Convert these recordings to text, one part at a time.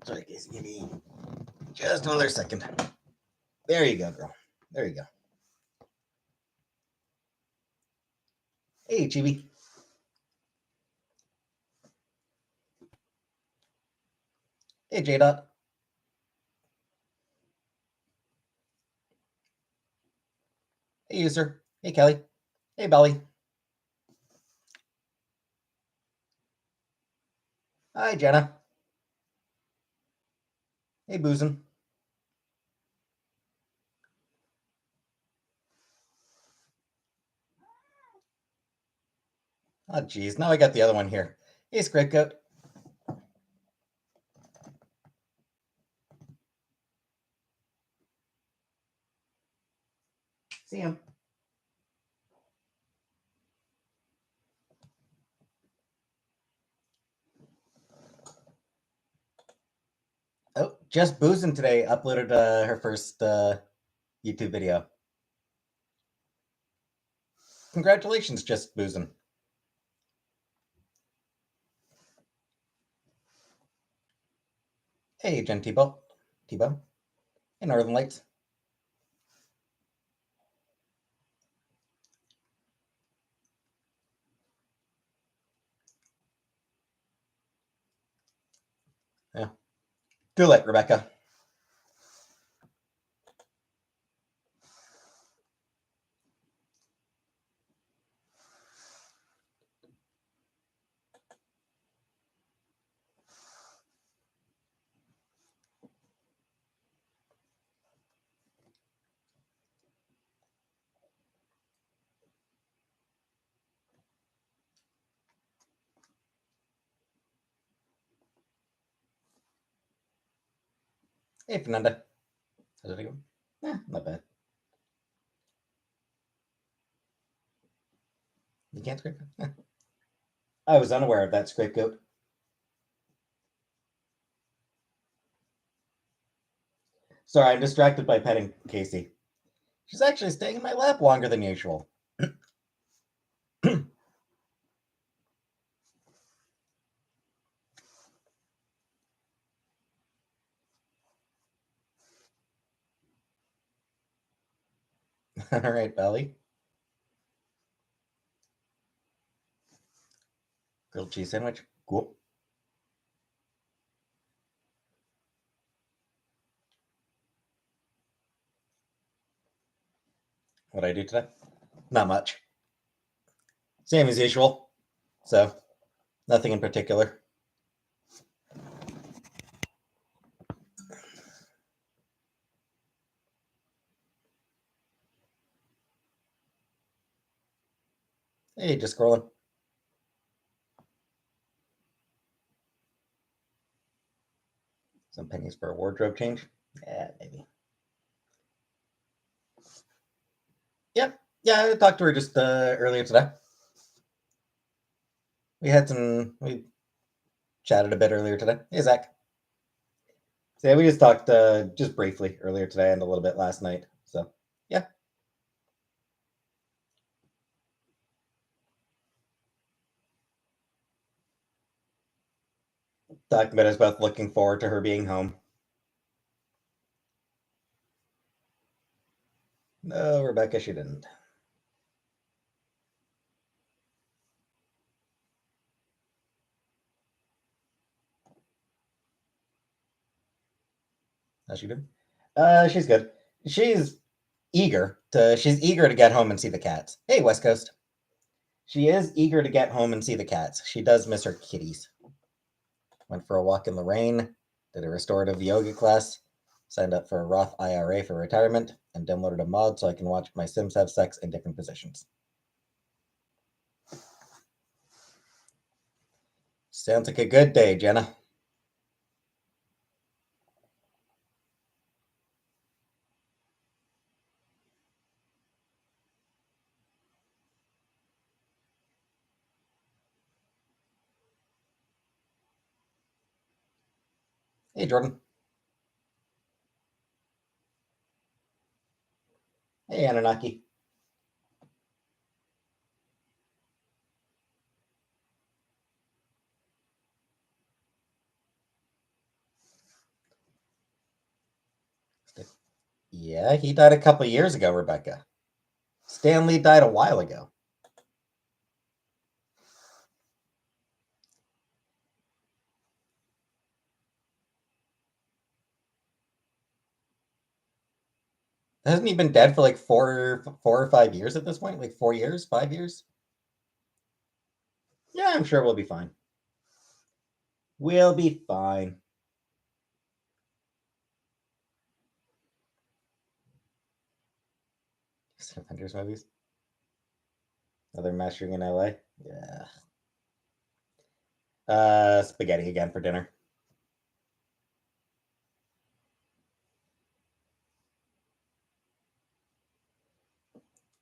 Sorry, Casey, give me just another second. There you go, girl. There you go. Hey, Chibi. Hey, J-Dot. Hey, User. Hey, Kelly. Hey, Belly. Hi, Jenna. Hey, Boozin. Oh, geez. Now I got the other one here. Hey, Scriptgoat. See him. Oh, Just Boozin today uploaded her first YouTube video. Congratulations, Just Boozin. Hey, Jen Tebow. Tebow. Hey, Northern Lights. Yeah. Too late, Rebecca. Hey, Fernanda. How's it going? Not bad. You can't scrape it? I was unaware of that, Scapegoat. Sorry, I'm distracted by petting Casey. She's actually staying in my lap longer than usual. All right, Belly. Grilled cheese sandwich. Cool. What'd I do today? Not much. Same as usual. So, nothing in particular. Hey, just scrolling. Some pennies for a wardrobe change. Yeah, maybe. Yep. Yeah, I talked to her just earlier today. We chatted a bit earlier today. Hey, Zach. So yeah, we just talked just briefly earlier today and a little bit last night. So yeah. Talked about us both looking forward to her being home. No, Rebecca, she didn't. How's she doing? She's good. She's she's eager to get home and see the cats. Hey, West Coast. She is eager to get home and see the cats. She does miss her kitties. Went for a walk in the rain, did a restorative yoga class, signed up for a Roth IRA for retirement, and downloaded a mod so I can watch my Sims have sex in different positions. Sounds like a good day, Jenna. Hey, Jordan. Hey, Anunnaki. Yeah, he died a couple years ago, Rebecca. Stanley died a while ago. Hasn't he been dead for like 4 or 5 years at this point? Like 4 years, 5 years? Yeah, I'm sure we'll be fine. We'll be fine. Avengers movies. Another mass shooting in LA. Yeah. Spaghetti again for dinner.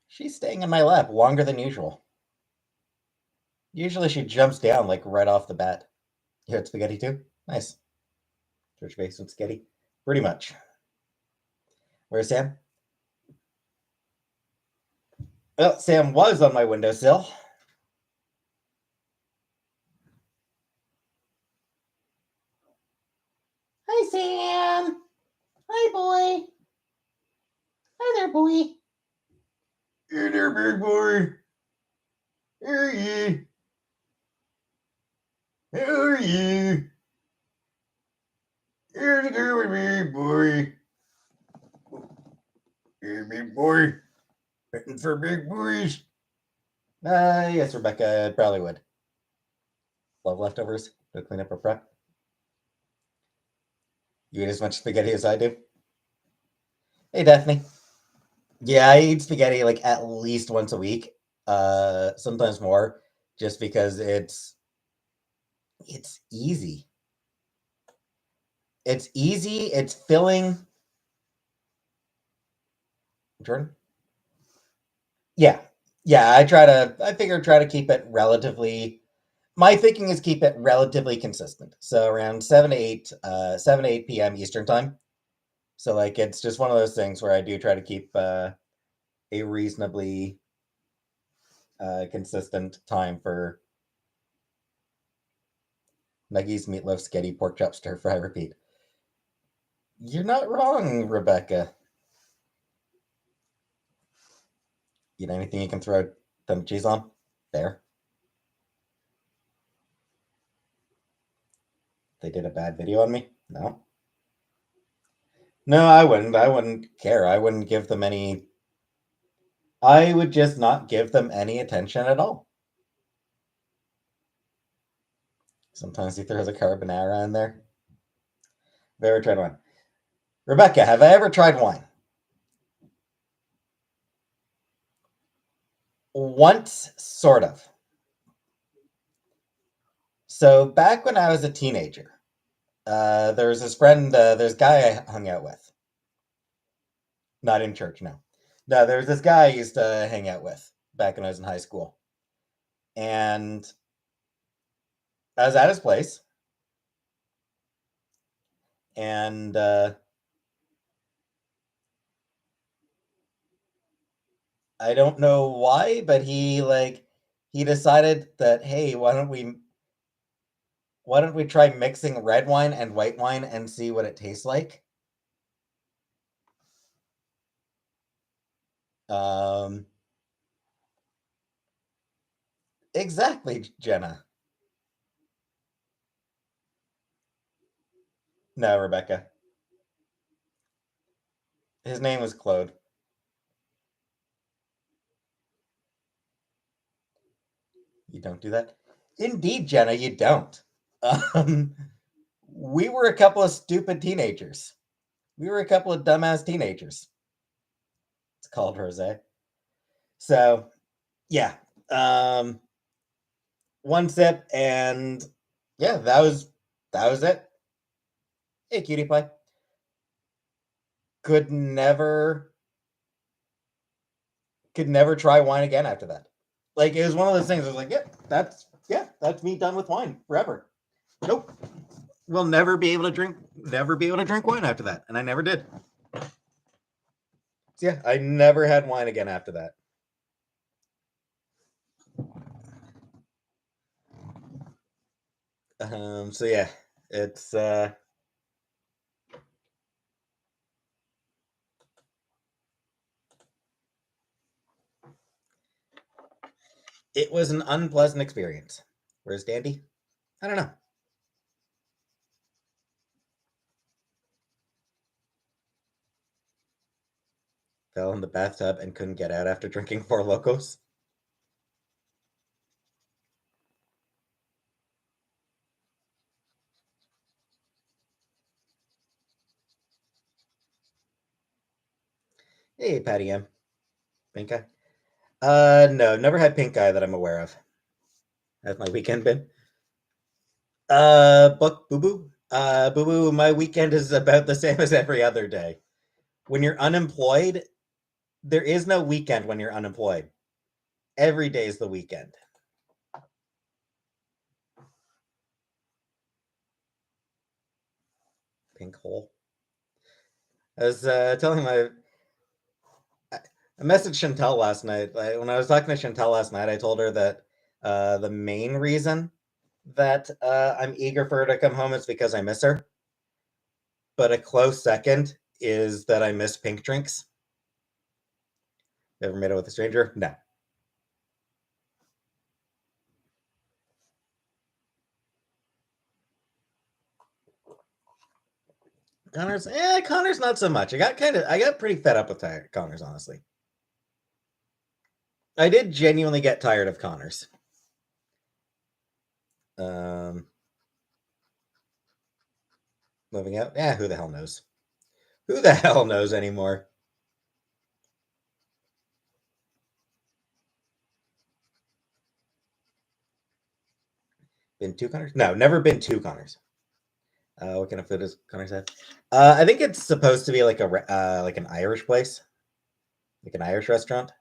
She's staying in my lap longer than usual. Usually she jumps down like right off the bat. You had spaghetti too? Nice. Church based with spaghetti. Pretty much. Where's Sam? Well, Sam was on my windowsill. Hi, Sam. Hi, boy. Hi there, boy. Hey there, big boy. How are you? How are you? Here's a go with me, boy. Hey, big boy. Waiting for big boys. Yes, Rebecca, I probably would. Love leftovers. To clean up or prep. You eat as much spaghetti as I do. Hey, Daphne. Yeah, I eat spaghetti like at least once a week. Sometimes more, just because it's easy. It's easy. It's filling. Jordan. Yeah, yeah. I figure try to keep it relatively. My thinking is keep it relatively consistent. So around 7 to 8 p.m. Eastern time. So like it's just one of those things where I do try to keep a reasonably consistent time for Maggie's meatloaf, sketty, pork chop, stir fry, repeat. You're not wrong, Rebecca. Eat anything you can throw some cheese on? There. They did a bad video on me? No. No, I wouldn't. I wouldn't care. I wouldn't give them any. I would just not give them any attention at all. Sometimes he throws a carbonara in there. Have I ever tried wine? Rebecca, have I ever tried wine? Once, sort of. So back when I was a teenager, there was this friend, there's a guy I hung out with. Not in church, no. No, there was this guy I used to hang out with back when I was in high school. And I was at his place, and I don't know why, but he decided that, hey, why don't we try mixing red wine and white wine and see what it tastes like? Um, exactly, Jenna. No, Rebecca. His name was Claude. You don't do that? Indeed, Jenna, you don't. Um, we were a couple of stupid teenagers. We were a couple of dumbass teenagers. It's called Rose. So, yeah. Um, one sip and yeah, that was it. Hey, cutie pie. Could never could never try wine again after that. Like it was one of those things. I was like, that's me done with wine forever. Nope, we'll never be able to drink wine after that, and I never did. Yeah, I never had wine again after that. So yeah, it's it was an unpleasant experience. Where's Dandy? I don't know. Fell in the bathtub and couldn't get out after drinking Four Locos. Hey, Patty M. Pink eye. No, never had pink eye that I'm aware of. How's my weekend been? Book Boo Boo. Boo Boo, my weekend is about the same as every other day. When you're unemployed, there is no weekend when you're unemployed. Every day is the weekend. Pink hole. I was telling my I messaged Chantel last night. When I was talking to Chantel last night, I told her that the main reason that I'm eager for her to come home is because I miss her. But a close second is that I miss pink drinks. Ever made it with a stranger? No. Connor's not so much. I got pretty fed up with Connor's, honestly. I did genuinely get tired of Connor's. Um, moving out. Yeah, who the hell knows? Who the hell knows anymore? Been two Connors? No, never been two Connors. What kind of food does Connors have? I think it's supposed to be like like an Irish place, like an Irish restaurant.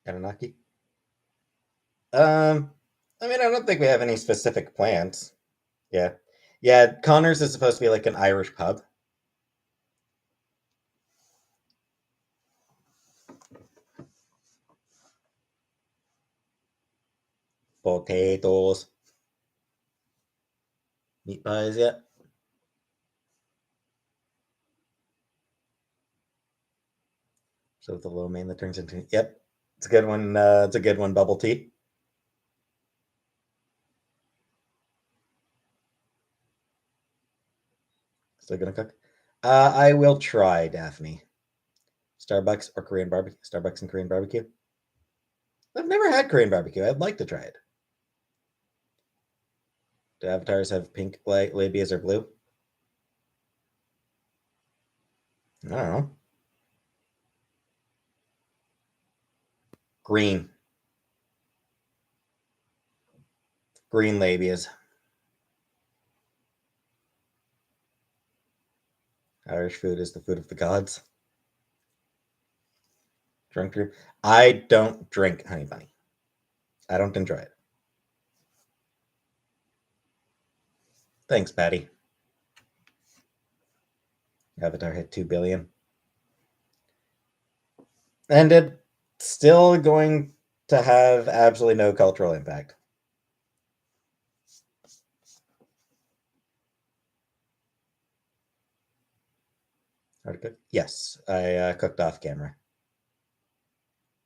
Anunnaki. Um, I mean, I don't think we have any specific plans. Yeah, yeah. Connors is supposed to be like an Irish pub. Potatoes, meat pies. Yeah. So the low main that turns into. Yep, it's a good one. It's a good one. Bubble tea. Still gonna cook. I will try Daphne. Starbucks or Korean barbecue. Starbucks and Korean barbecue. I've never had Korean barbecue. I'd like to try it. Do avatars have pink labias or blue? I don't know. Green. Green labias. Irish food is the food of the gods. Drink through. I don't drink honey bunny. I don't enjoy it. Thanks, Patty. Avatar hit 2 billion. And it's still going to have absolutely no cultural impact. How to cook? Yes, I cooked off camera.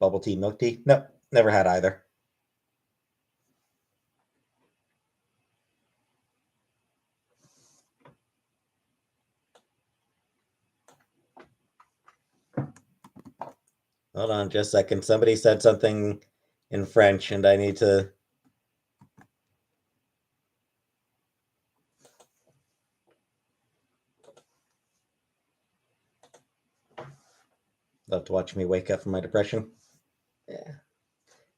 Bubble tea, milk tea? Nope, never had either. Hold on just a second. Somebody said something in French, and I need to. Love to watch me wake up from my depression. Yeah.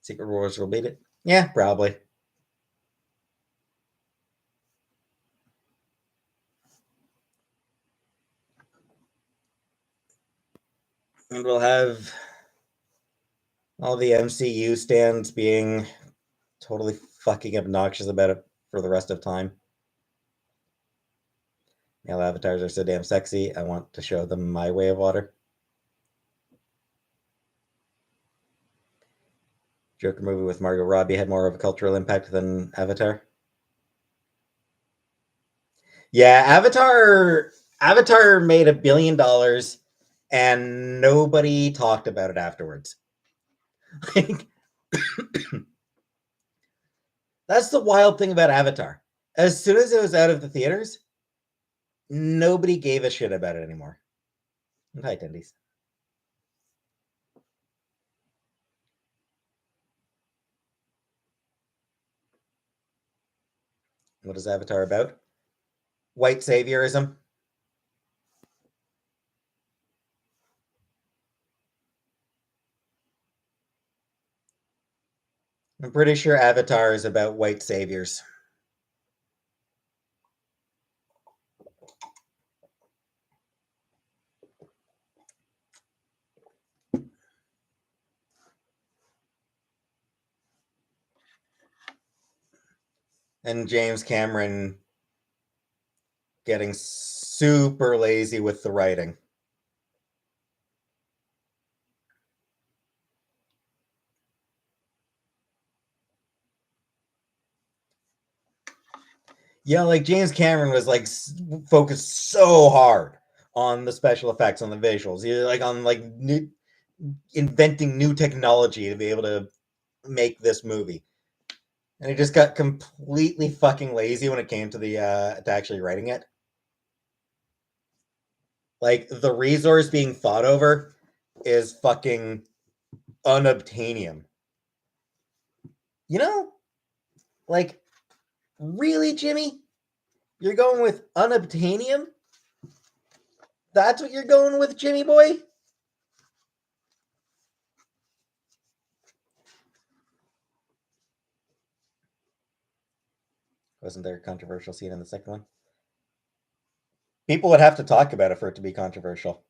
Secret Wars will beat it. Yeah, probably. And we'll have all the MCU stands being totally fucking obnoxious about it for the rest of time. Male avatars are so damn sexy. I want to show them my way of water. Joker movie with Margot Robbie had more of a cultural impact than Avatar. Yeah, Avatar made $1 billion and nobody talked about it afterwards. Like, that's the wild thing about Avatar. As soon as it was out of the theaters, nobody gave a shit about it anymore. Hi, attendees. What is Avatar about? White saviorism. I'm pretty sure Avatar is about white saviors. And James Cameron getting super lazy with the writing. Yeah, like James Cameron was like focused so hard on the special effects, on the visuals. He like on like inventing new technology to be able to make this movie, and he just got completely fucking lazy when it came to the to actually writing it. Like the resource being fought over is fucking unobtainium. You know, like really, Jimmy, you're going with unobtainium? That's what you're going with, Jimmy boy? Wasn't there a controversial scene in the second one? People would have to talk about it for it to be controversial.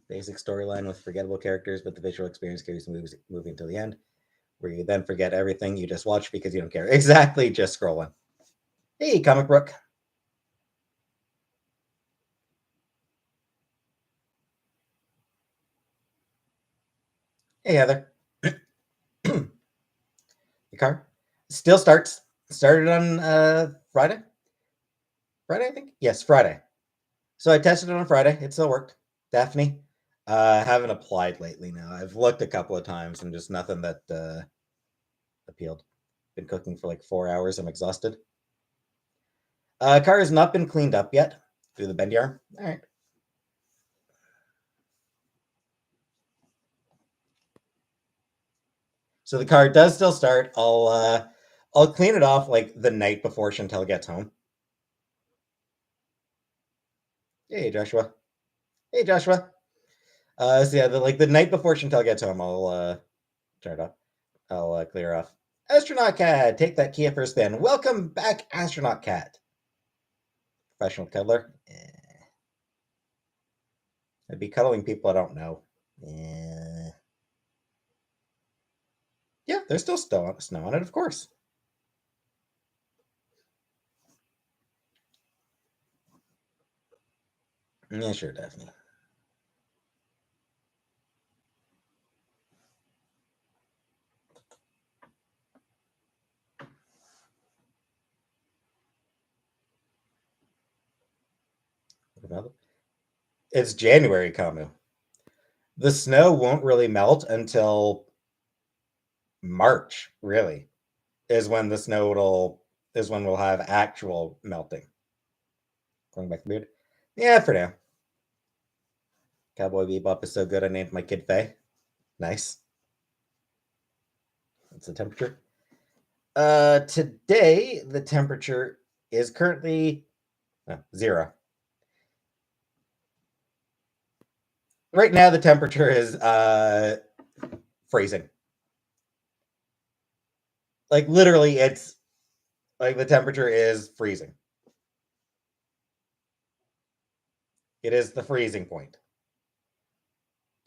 Basic storyline with forgettable characters, but the visual experience carries the movie until the end, where you then forget everything you just watched because you don't care. Exactly, just scrolling. Hey, Comic Brook. Hey, Heather. The car still starts. Started on Friday. Friday, I think. Yes, Friday. So I tested it on Friday. It still worked. Daphne. I haven't applied lately now. I've looked a couple of times and just nothing that appealed. Been cooking for like 4 hours. I'm exhausted. Car has not been cleaned up yet. Do the bendy arm. All right. So the car does still start. I'll clean it off like the night before Chantel gets home. Hey Joshua. Hey Joshua. So yeah, the night before Chantel gets home, I'll turn it off. I'll clear off. Astronaut Cat, take that Kia for a spin. Welcome back, Astronaut Cat. Professional cuddler. I'd be cuddling people I don't know. Yeah, there's still snow on it, of course. Yeah, sure, Daphne. It's January, Kamu. The snow won't really melt until March, really, is when the snow will is when we'll have actual melting. Going back to the beard. Yeah, for now. Cowboy Bebop is so good I named my kid Faye. Nice. That's the temperature. Today the temperature is currently 0. Right now the temperature is freezing. Like literally, it's like the temperature is freezing. It is the freezing point.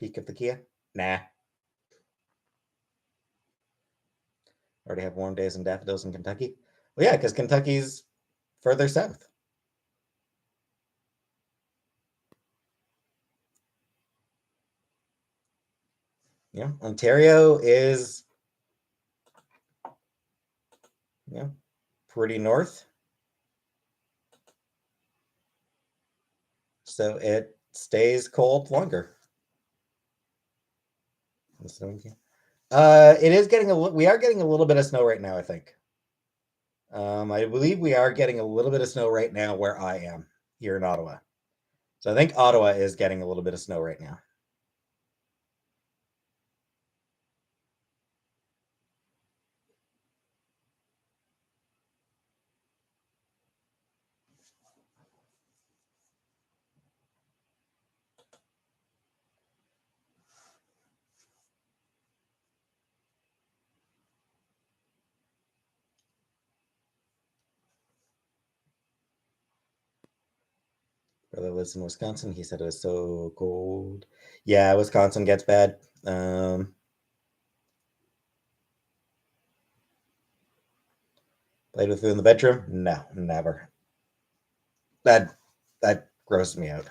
Peak of the Kia? Nah. Already have warm days and daffodils in Kentucky. Well, yeah, because Kentucky's further south. Yeah, Ontario is pretty north. So it stays cold longer. It is getting we are getting a little bit of snow right now, I think. I believe we are getting a little bit of snow right now where I am here in Ottawa. So I think Ottawa is getting a little bit of snow right now. Brother lives in Wisconsin. He said it was so cold. Yeah, Wisconsin gets bad. Played with it in the bedroom? No, never. That grossed me out.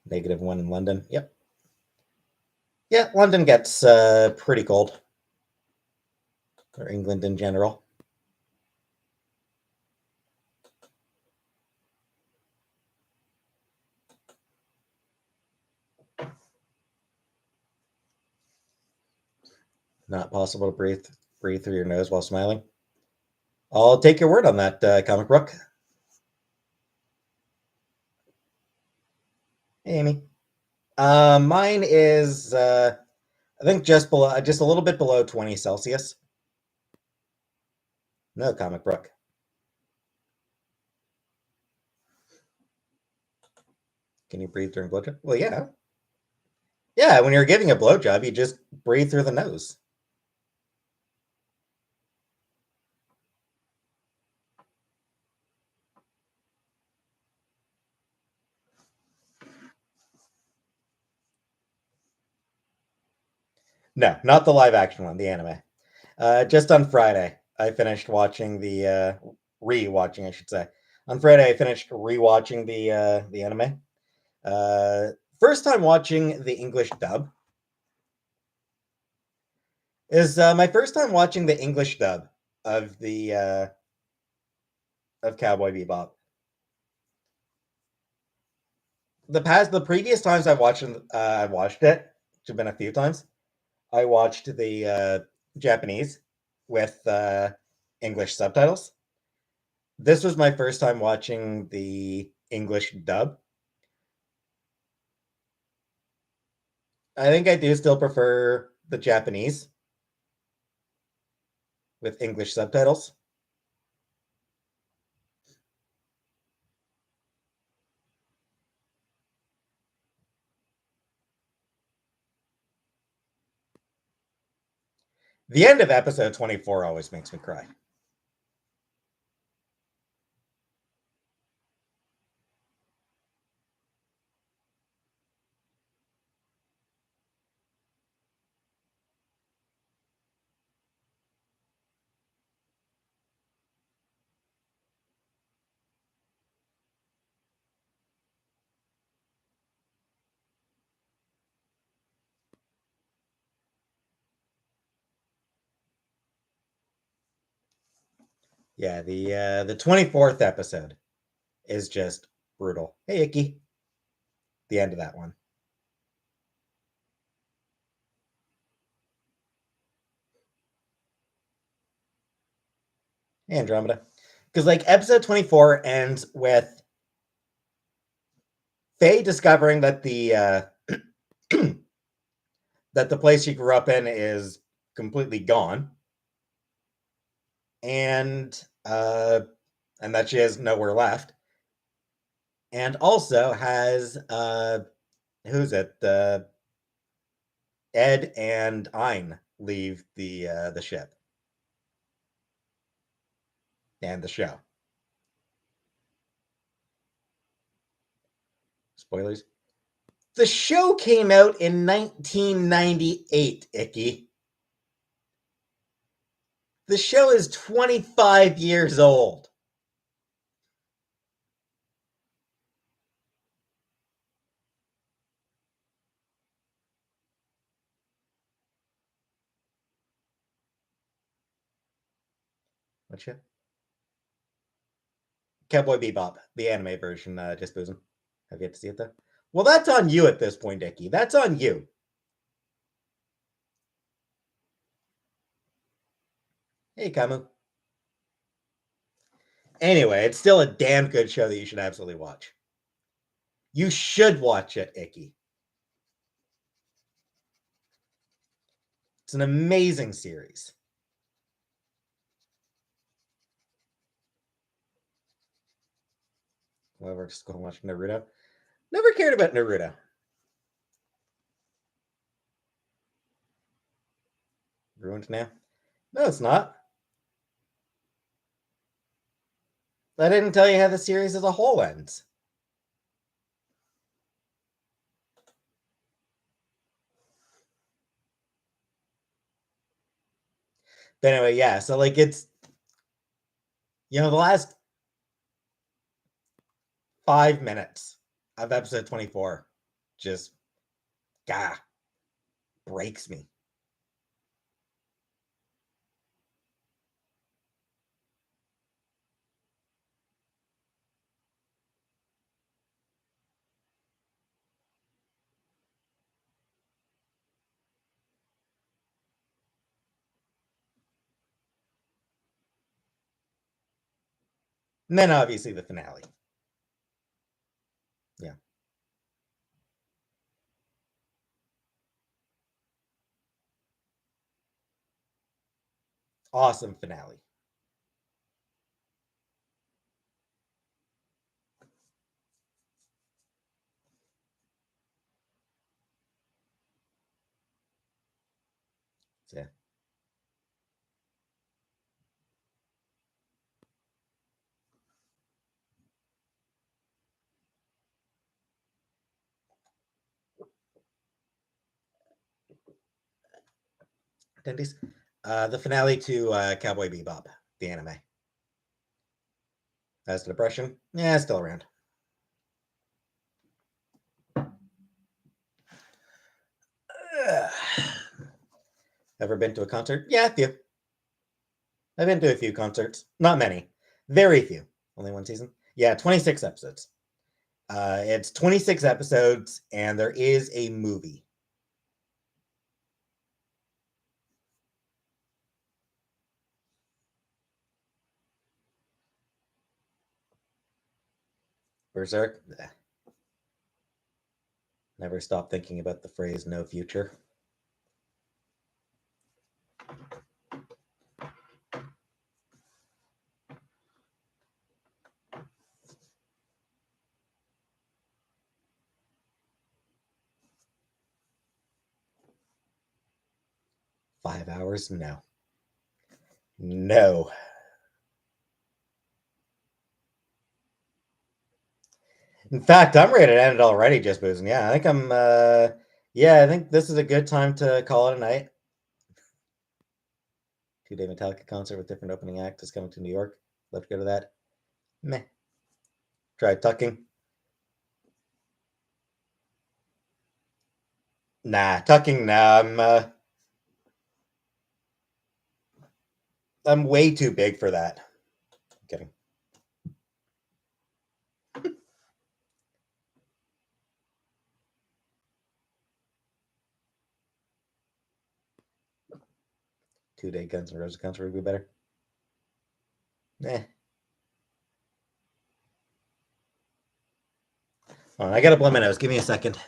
-1 in London. Yep. Yeah, London gets pretty cold. Or England in general. Not possible to breathe through your nose while smiling. I'll take your word on that, Comic Brook. Hey, Amy. Mine is I think just a little bit below 20 Celsius. No, Comic Brook. Can you breathe during blowjob? Well, yeah. Yeah, when you're giving a blowjob, you just breathe through the nose. No, not the live action one, the anime. Just on Friday, I finished watching the re-watching, I should say. On Friday, I finished re-watching the anime. First time watching the English dub. Is my first time watching the English dub of the of Cowboy Bebop. The previous times I watched it, which have been a few times. I watched the Japanese with English subtitles. This was my first time watching the English dub. I think I do still prefer the Japanese with English subtitles. The end of episode 24 always makes me cry. Yeah, the 24th episode is just brutal. Hey, Icky. The end of that one. Hey, Andromeda. Because like episode 24 ends with Faye discovering that the that the place she grew up in is completely gone, and and that she has nowhere left, and also has who's it? Ed and Ein leave the ship and the show. Spoilers. The show came out in 1998, Icky. The show is 25 years old. What show? Cowboy Bebop, the anime version, just boozing. Have you yet to see it though? Well, that's on you at this point, Icky. That's on you. Hey, Kamu. Anyway, it's still a damn good show that you should absolutely watch. You should watch it, Icky. It's an amazing series. Whatever, just go watch Naruto. Never cared about Naruto. Ruined now? No, it's not. I didn't tell you how the series as a whole ends. But anyway, yeah, so like it's the last 5 minutes of episode 24 just breaks me. And then obviously the finale. Yeah. Awesome finale. So, yeah. Attendees. The finale to Cowboy Bebop, the anime. As to depression, yeah, still around. Ever been to a concert? Yeah, a few. I've been to a few concerts. Not many. Very few. Only one season? Yeah, 26 episodes. It's 26 episodes, and there is a movie. Berserk? Never stop thinking about the phrase no future. $5? No. No. In fact, I'm ready to end it already, just boozing. Yeah, I think I think this is a good time to call it a night. 2-day Metallica concert with different opening acts is coming to New York. Let's go to that. Meh. Try tucking. Nah, tucking. Nah, I'm way too big for that. I'm kidding. Two-day Guns N' Roses concert would be better. Eh. Hold on, I gotta blow my nose. Give me a second.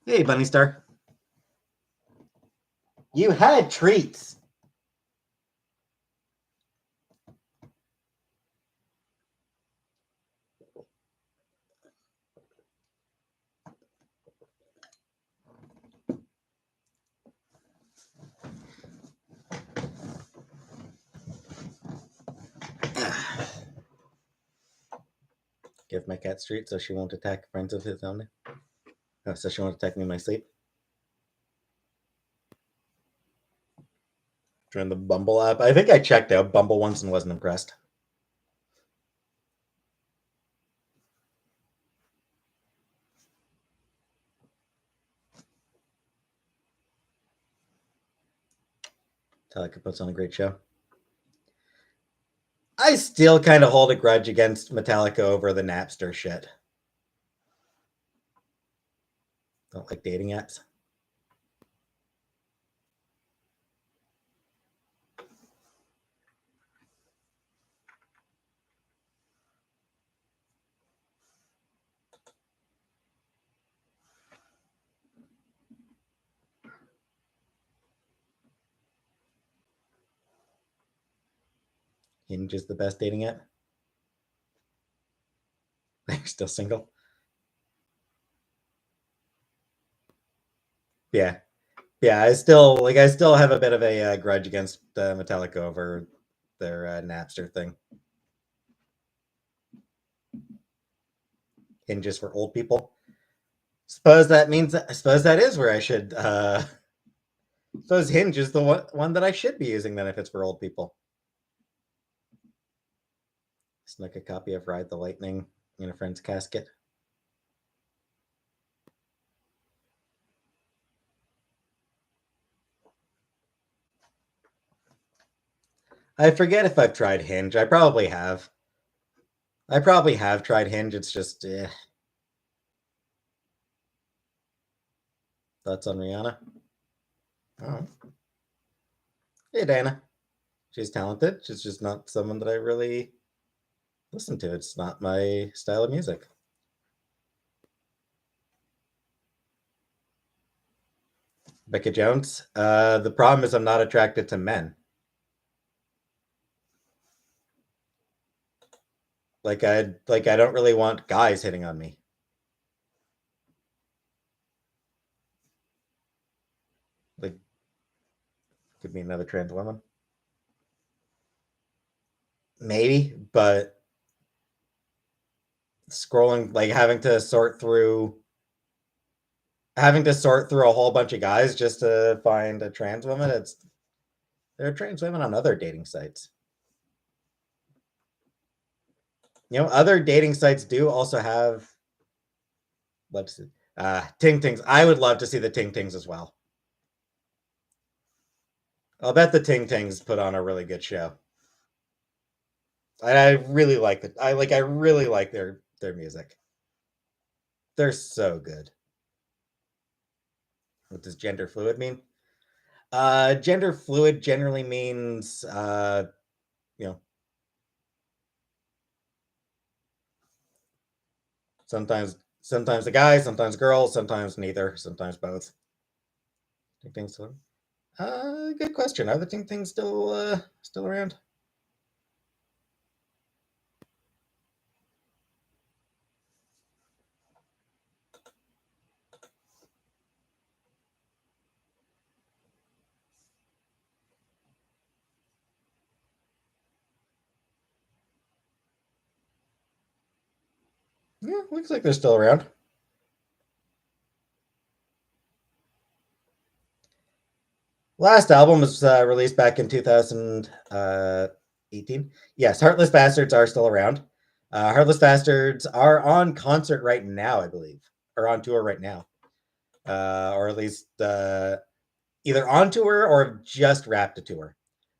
Hey, Bunny Star. You had treats. Give my cat treats so she won't attack friends of his own. Oh, so she won't attack me in my sleep. Join the Bumble app. I think I checked out Bumble once and wasn't impressed. Metallica puts on a great show. I still kind of hold a grudge against Metallica over the Napster shit. Don't like dating apps. Hinge is the best dating app. They're still single. Yeah, yeah. I still have a bit of a grudge against Metallica over their Napster thing. Hinge is for old people. Suppose that means. I suppose that is where I should. Suppose Hinge is the one that I should be using then if it's for old people. Snuck a copy of Ride the Lightning in a friend's casket. I forget if I've tried Hinge. I probably have. I probably have tried Hinge. It's just thoughts on Rihanna. Oh. Hey Dana. She's talented. She's just not someone that I really listen to. It's not my style of music. Becca Jones. The problem is I'm not attracted to men. I don't really want guys hitting on me. Like could be another trans woman. Maybe, but scrolling like having to sort through a whole bunch of guys just to find a trans woman. There are trans women on other dating sites. Other dating sites do also have let's see, Ting Tings. I would love to see the Ting Tings as well. I'll bet the Ting Tings put on a really good show. I really like it. I really like their music. They're so good. What does gender fluid mean? Gender fluid generally means you know, sometimes a guy, sometimes girl, sometimes neither, sometimes both. Ting Tings still. Good question. Are the Ting Tings still around? Yeah, looks like they're still around. Last album was released back in 2018. Yes, Heartless Bastards are still around. Heartless Bastards are on concert right now, I believe, or on tour right now, or at least either on tour or just wrapped a tour.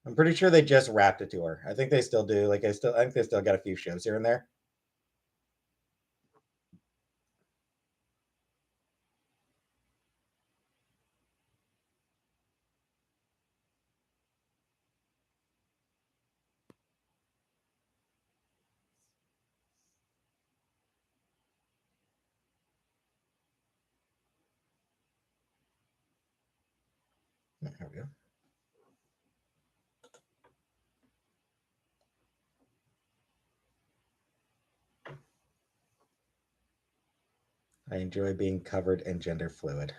I'm pretty sure they just wrapped a tour. I think they still do. I think they still got a few shows here and there. There we go. I enjoy being covered and gender fluid.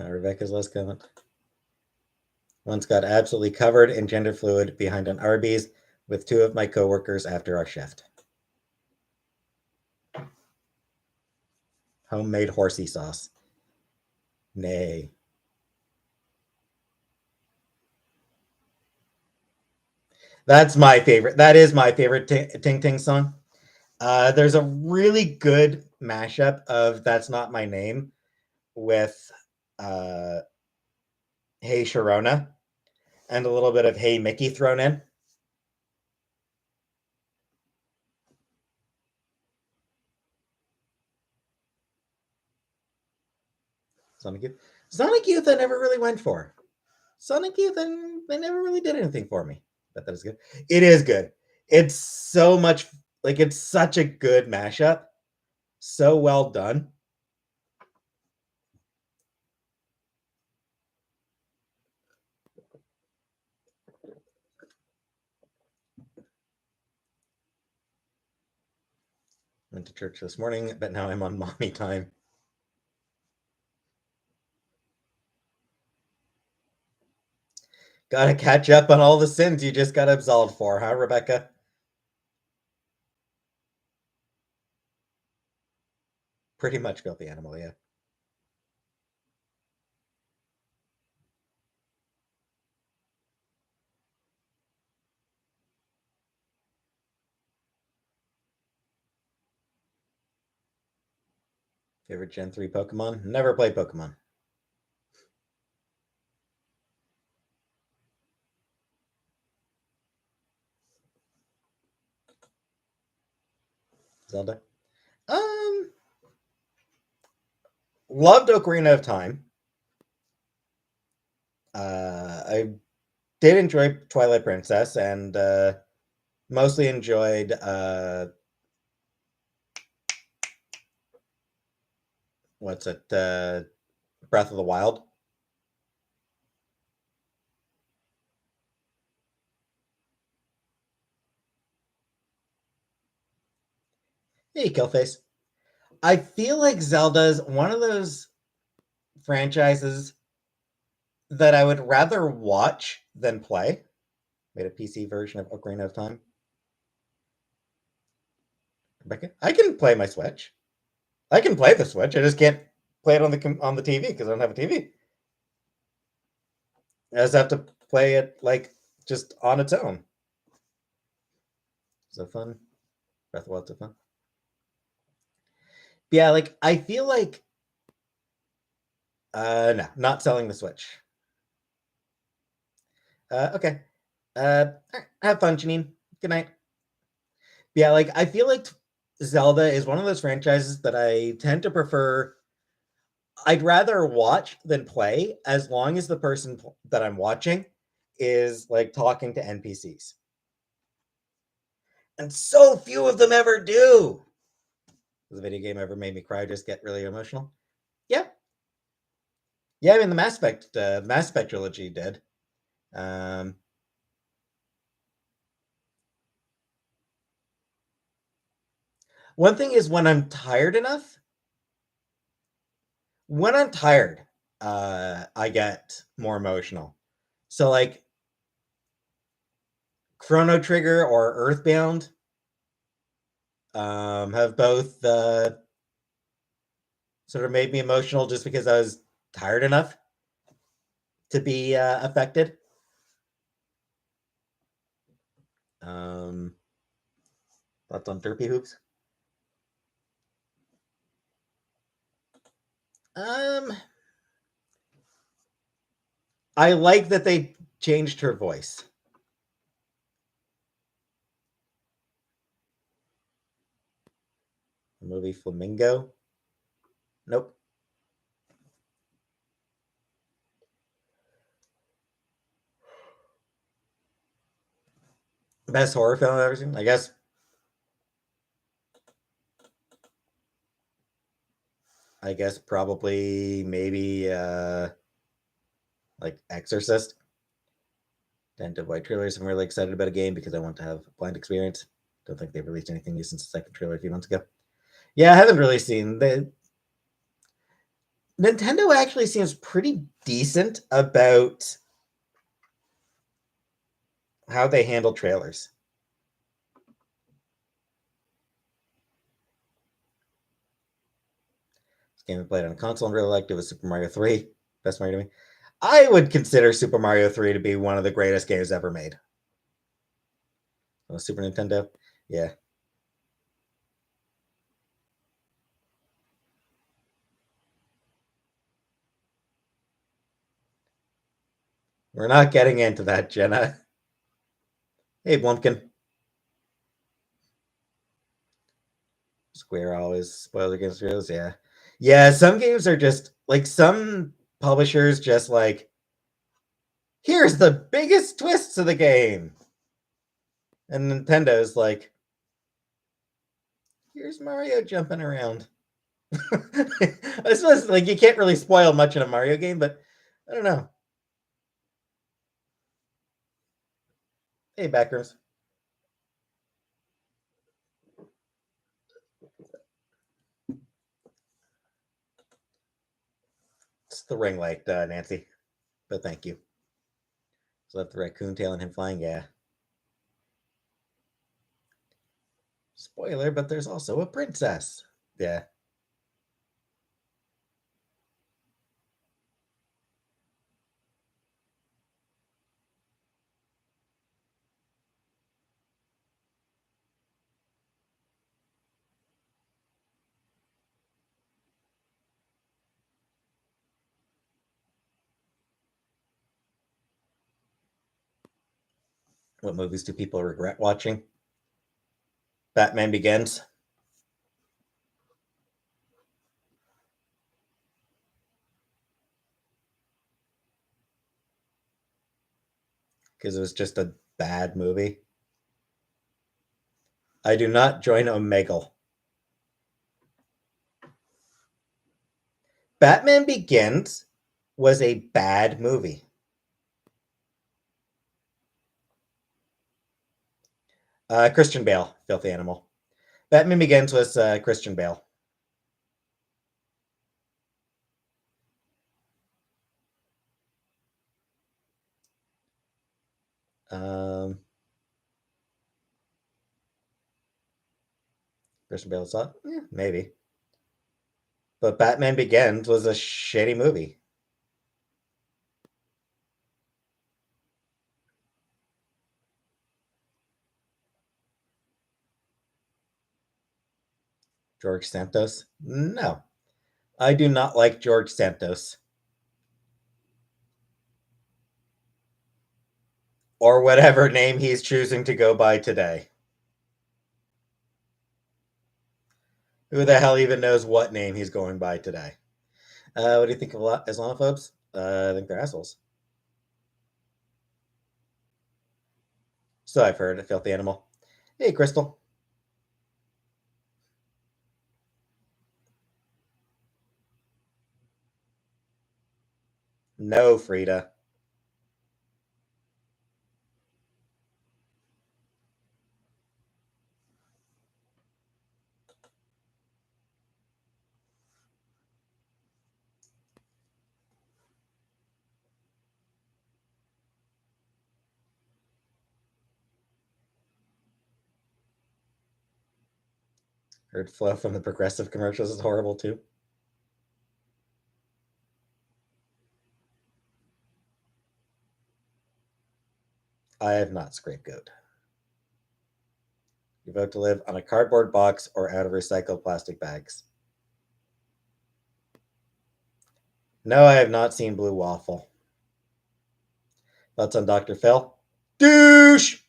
Rebecca's last comment. Once got absolutely covered in gender fluid behind an Arby's with two of my coworkers after our shift. Homemade horsey sauce. Nay. That's my favorite. That is my favorite Ting Ting song. There's a really good mashup of That's Not My Name with Hey Sharona and a little bit of Hey Mickey thrown in. Sonic Youth. Sonic Youth I never really went for. Sonic Youth, and they never really did anything for me. But that is good. It is good. It's so much like it's such a good mashup. So well done. Went to church this morning, but now I'm on mommy time. Gotta catch up on all the sins you just got absolved for, huh, Rebecca? Pretty much filthy animal, yeah. Favorite Gen 3 Pokemon? Never played Pokemon. Zelda? Loved Ocarina of Time. I did enjoy Twilight Princess and mostly enjoyed what's it? Breath of the Wild. Hey, Killface. I feel like Zelda's one of those franchises that I would rather watch than play. Made a PC version of Ocarina of Time. Rebecca, I can play my Switch. I can play the Switch. I just can't play it on the TV because I don't have a TV. I just have to play it like just on its own. So fun. Breath of the Wild's so fun. Yeah, like I feel like no, not selling the Switch. Okay. Have fun, Janine. Good night. Yeah, like I feel like Zelda is one of those franchises that I tend to prefer. I'd rather watch than play as long as the person that I'm watching is like talking to NPCs. And so few of them ever do. Has a video game ever made me cry? Just get really emotional? Yeah. Yeah, I mean the Mass Effect trilogy did. Um, One thing is when I'm tired enough, when I'm tired, I get more emotional. So like Chrono Trigger or Earthbound have both sort of made me emotional just because I was tired enough to be affected. Thoughts on Derpy Hoops? Um, I like that they changed her voice. The movie Flamingo? Nope. Best horror film I've ever seen? I guess. Probably maybe like Exorcist. And to avoid trailers, I'm really excited about a game because I want to have a blind experience. Don't think they've released anything new since the second trailer a few months ago. Yeah, I haven't really seen the Nintendo actually seems pretty decent about how they handle trailers. This game I played on a console and really liked it was Super Mario 3. Best Mario to me. I would consider Super Mario 3 to be one of the greatest games ever made. Super Nintendo? Yeah. We're not getting into that, Jenna. Hey, Blumpkin. Square always spoils against heroes. Yeah. Yeah, some games are just like some publishers just like, here's the biggest twists of the game. And Nintendo's like, here's Mario jumping around. I suppose like you can't really spoil much in a Mario game, but I don't know. Hey, backers. It's the ring light, Nancy. But thank you. So left the raccoon tail and him flying. Yeah. Spoiler, but there's also a princess. Yeah. What movies do people regret watching? Batman Begins. Because it was just a bad movie. I do not join Omegle. Batman Begins was a bad movie. Christian Bale, Filthy Animal. Batman Begins was Christian Bale. Christian Bale saw it? Maybe. But Batman Begins was a shitty movie. George Santos? No. I do not like George Santos. Or whatever name he's choosing to go by today. Who the hell even knows what name he's going by today? What do you think of Islamophobes? I think they're assholes. So I've heard, a filthy animal. Hey, Crystal. No, Frida. Heard Flo from the Progressive commercials is horrible too. I have not scapegoat. You vote to live on a cardboard box or out of recycled plastic bags. No, I have not seen Blue Waffle. Thoughts on Dr. Phil? Douche!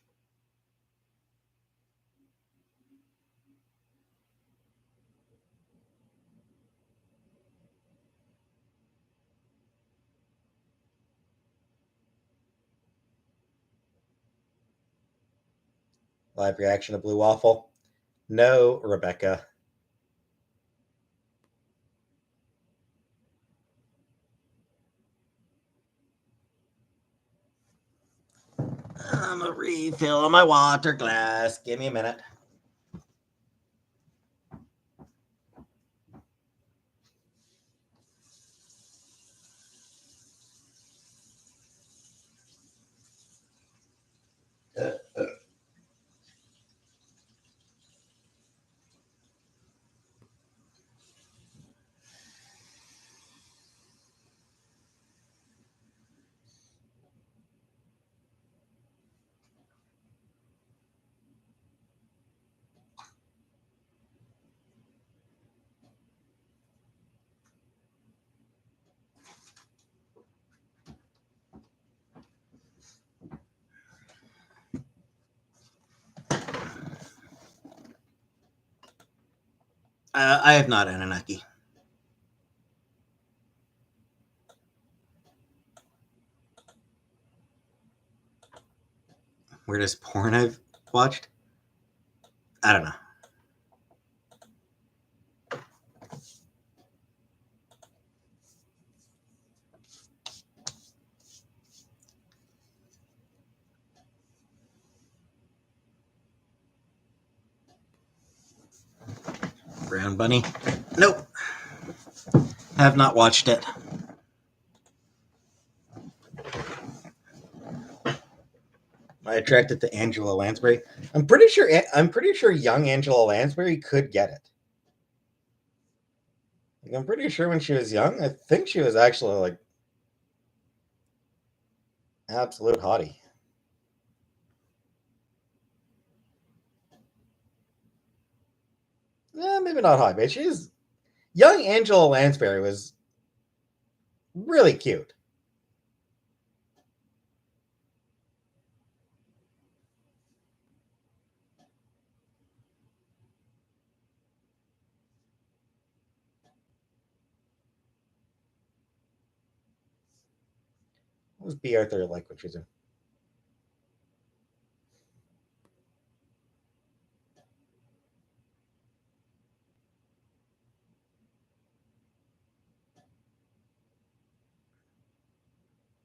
Live reaction to Blue Waffle? No, Rebecca. I'm a refill my water glass. Give me a minute. I have not, Anunnaki. Weirdest porn I've watched? I don't know. Brown Bunny? Nope. Have not watched it. Am I attracted to Angela Lansbury? I'm pretty sure young Angela Lansbury could get it. Like, I'm pretty sure when she was young, I think she was actually like absolute hottie. Maybe not hot, but she's young Angela Lansbury was really cute. What was B. Arthur like when she was in?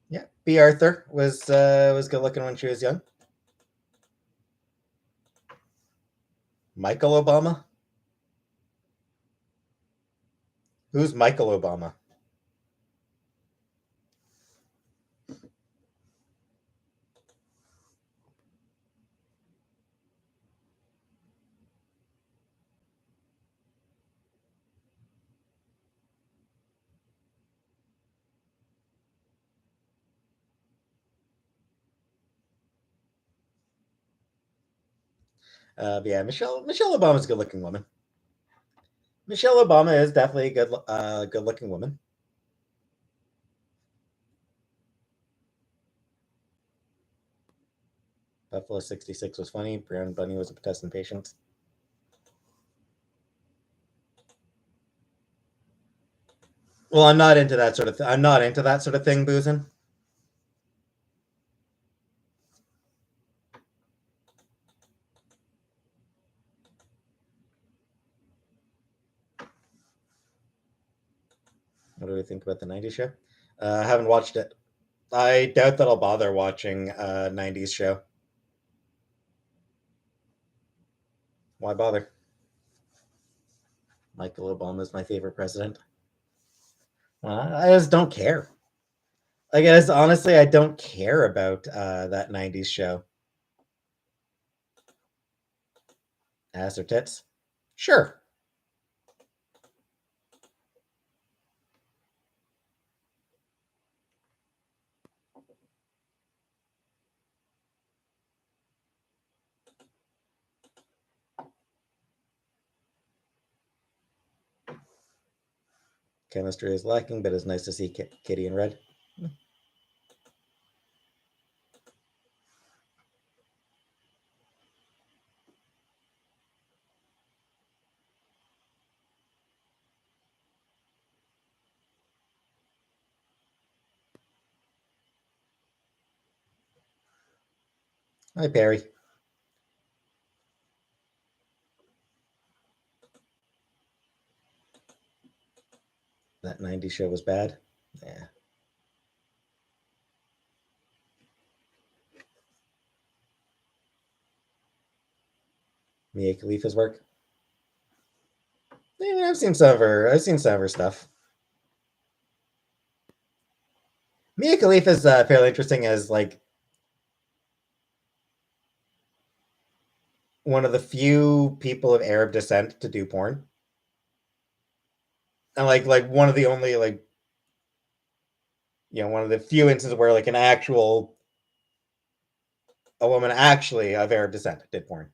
Yeah, B. Arthur was good looking when she was young. Michael Obama? Who's Michael Obama? But yeah, Michelle Obama's a good looking woman. Michelle Obama is definitely a good looking woman. Buffalo 66 was funny. Brown Bunny was a protestant patient. Well, I'm not into that sort of. I'm not into that sort of thing, boozing. What do we think about the '90s show? I haven't watched it. I doubt that I'll bother watching a '90s show. Why bother? Michael Obama is my favorite president. I just don't care. I guess honestly, I don't care about that '90s show. Ass or tits? Sure. Chemistry is lacking, but it's nice to see Kitty in red. Hi, Perry. That 90s show was bad. Yeah. Mia Khalifa's work. Yeah, I've seen some of her. I've seen some of her stuff. Mia Khalifa is fairly interesting as like one of the few people of Arab descent to do porn, and like one of the only like one of the few instances where like a woman actually of Arab descent did porn.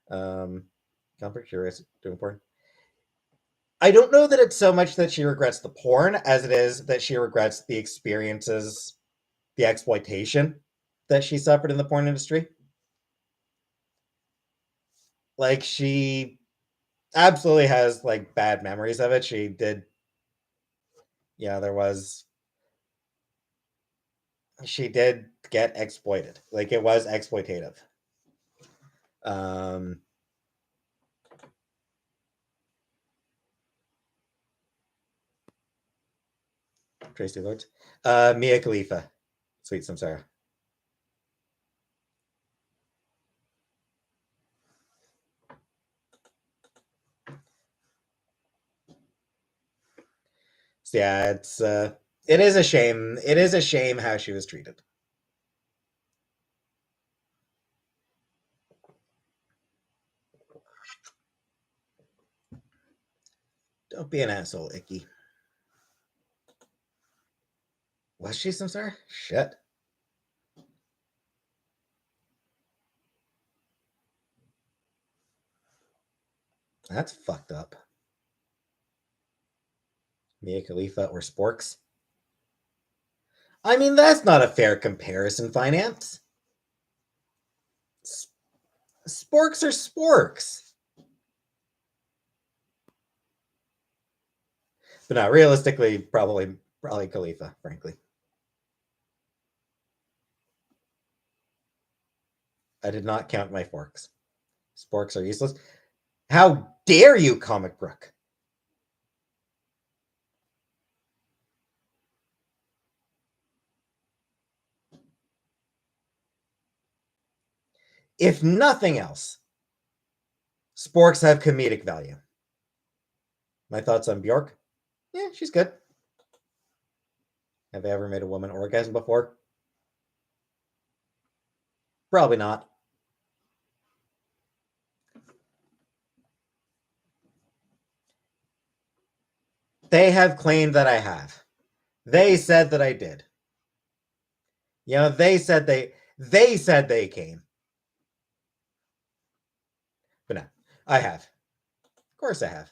I'm pretty curious doing porn. I don't know that it's so much that she regrets the porn as it is that she regrets the experiences, the exploitation that she suffered in the porn industry. Like she absolutely has like bad memories of it. She did, there was she did get exploited. Like it was exploitative. Um, Tracy Lords, Mia Khalifa, Sweet Samsara. So yeah, it is a shame. It is a shame how she was treated. Don't be an asshole, Icky. Was she Samsara? Shit. That's fucked up. Mia Khalifa or Sporks? I mean, that's not a fair comparison, Finance. Sporks are sporks. But no, realistically, probably Khalifa, frankly. I did not count my forks. Sporks are useless. How dare you, Comic Brook? If nothing else, sporks have comedic value. My thoughts on Bjork? Yeah, she's good. Have I ever made a woman orgasm before? Probably not. They have claimed that I have. They said that I did. They said they came. But no, I have. Of course I have.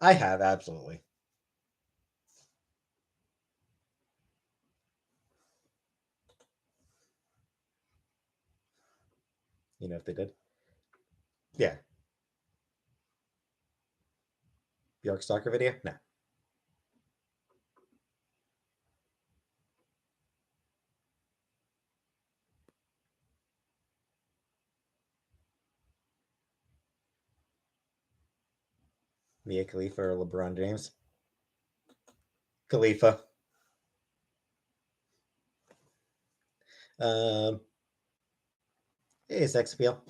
I have, absolutely. You know if they did? Yeah. Bjork stalker video? No. Mia Khalifa or LeBron James? Khalifa. Um, hey, sex appeal.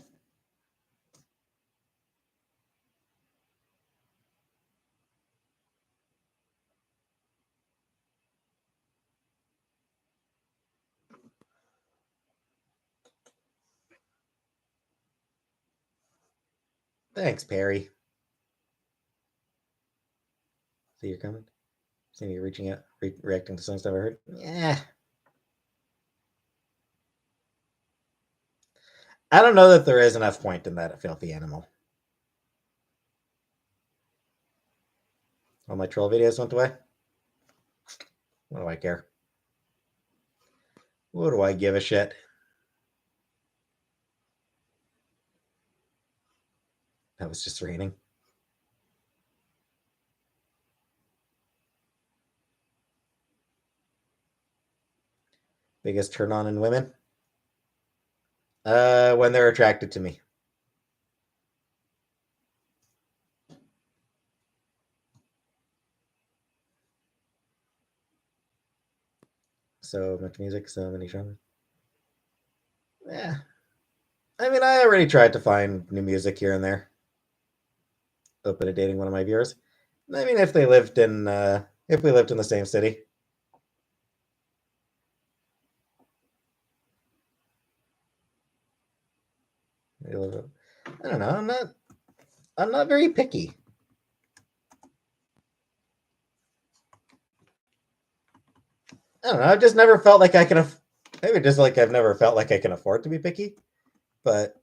Thanks, Perry. See your comment? See me reaching out, reacting to some stuff I heard? Yeah. I don't know that there is enough point in that filthy animal. All my troll videos went away? What do I care? What do I give a shit? That was just raining. Biggest turn on in women? When they're attracted to me. So much music, so many genres. Yeah. I mean, I already tried to find new music here and there. Open to dating one of my viewers. I mean, if we lived in the same city. I don't know. I'm not very picky. I don't know. I've just never felt like I can. Maybe just like I've never felt like I can afford to be picky. But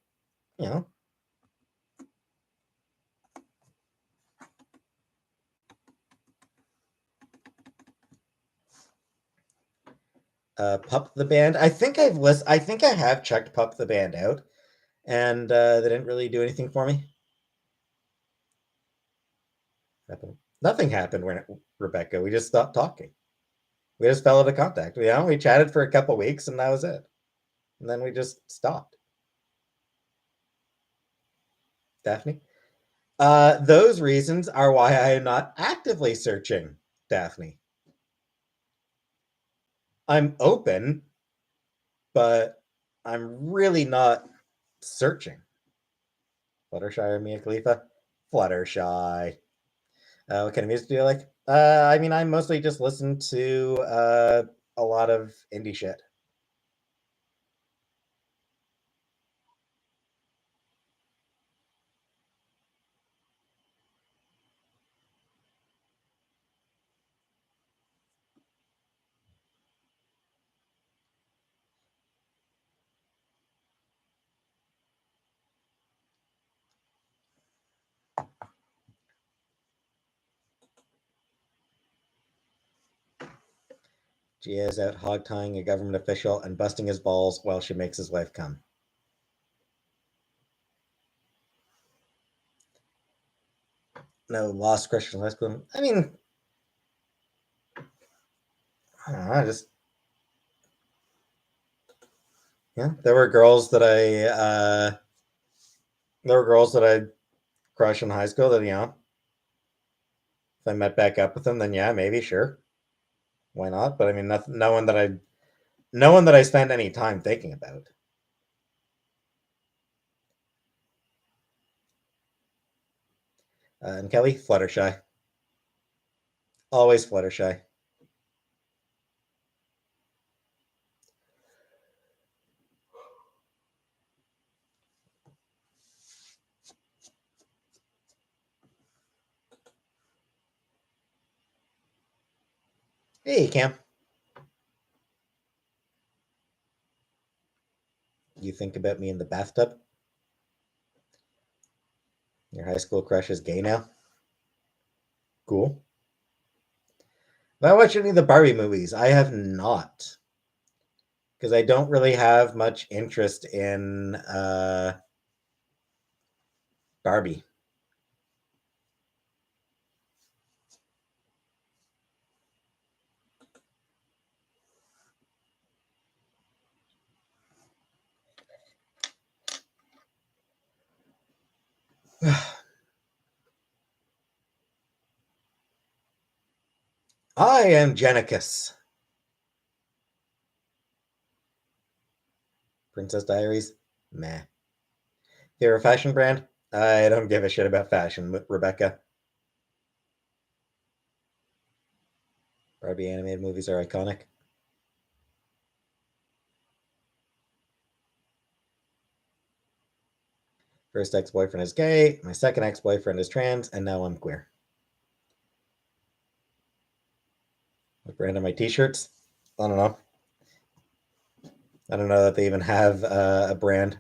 you know, Pup the band. I think I have checked Pup the band out, and they didn't really do anything for me. Nothing happened when Rebecca. We just stopped talking. We just fell out of contact. We chatted for a couple weeks, and that was it. And then we just stopped. Daphne. Those reasons are why I am not actively searching, Daphne. I'm open, but I'm really not searching. Fluttershy or Mia Khalifa? Fluttershy. What kind of music do you like? I mean, I mostly just listen to a lot of indie shit. Gia is out hog tying a government official and busting his balls while she makes his wife come. No, lost Christian high school. I mean, I don't know. I just yeah. There were girls that I crushed in high school that if I met back up with them, then yeah, maybe sure, why not? But I mean, nothing, no one that I spent any time thinking about. And Kelly, Fluttershy, always Fluttershy. Hey, Cam, you think about me in the bathtub? Your high school crush is gay now. Cool. Have I watched any of the Barbie movies? I have not, because I don't really have much interest in Barbie. I am Genicus. Princess Diaries? Meh. Favorite fashion brand? I don't give a shit about fashion, Rebecca. Barbie animated movies are iconic. First ex boyfriend is gay, my second ex boyfriend is trans, and now I'm queer. What brand are my t shirts? I don't know. I don't know that they even have a brand.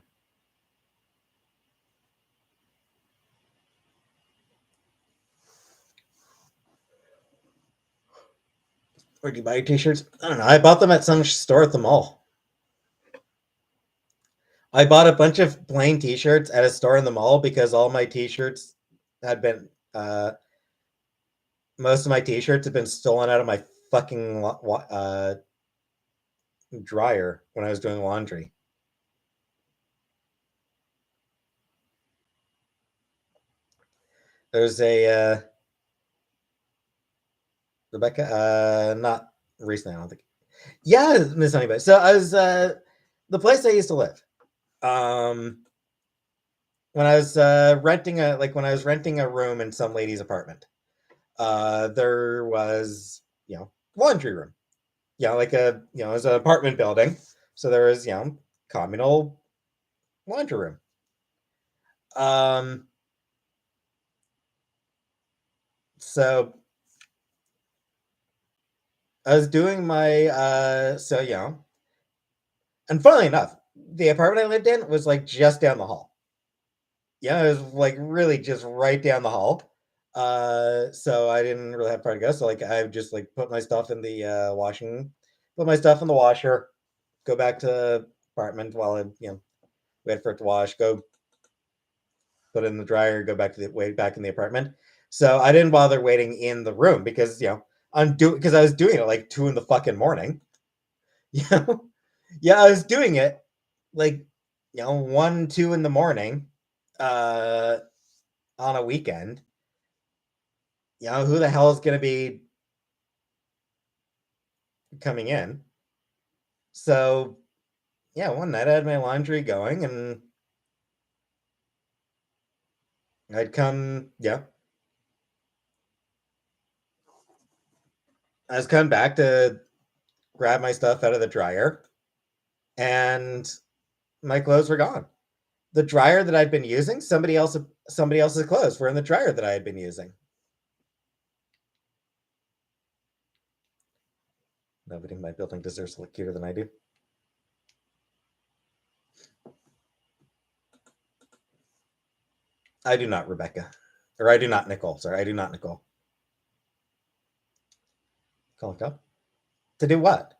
Where do you buy your t shirts? I don't know. I bought them at some store at the mall. I bought a bunch of plain t shirts at a store in the mall because all my t shirts had been, most of my t shirts had been stolen out of my fucking dryer when I was doing laundry. There's a Rebecca, not recently, I don't think. Yeah, Miss Honeybee. So I was the place I used to live. Um, when I was when I was renting a room in some lady's apartment, there was laundry room. Like it was an apartment building, so there was communal laundry room. Um, so I was doing my and funnily enough, the apartment I lived in was like just down the hall. Yeah, it was like really just right down the hall. So I didn't really have far to go. So like I just like put my stuff in the put my stuff in the washer, go back to the apartment while I wait for it to wash, go put it in the dryer, go back to the wait back in the apartment. So I didn't bother waiting in the room because because I was doing it like 2 in the fucking morning. Yeah, yeah, I was doing it like 1, 2 in the morning, uh, on a weekend. Who the hell is going to be coming in? So yeah, one night I had my laundry going, and I'd come, I was coming back to grab my stuff out of the dryer, and my clothes were gone. The dryer that I'd been using, somebody else's clothes were in the dryer that I had been using. Nobody in my building deserves to look cuter than I do. I do not, Rebecca. Or I do not, Nicole. Sorry, I do not, Nicole. Call it up. To do what?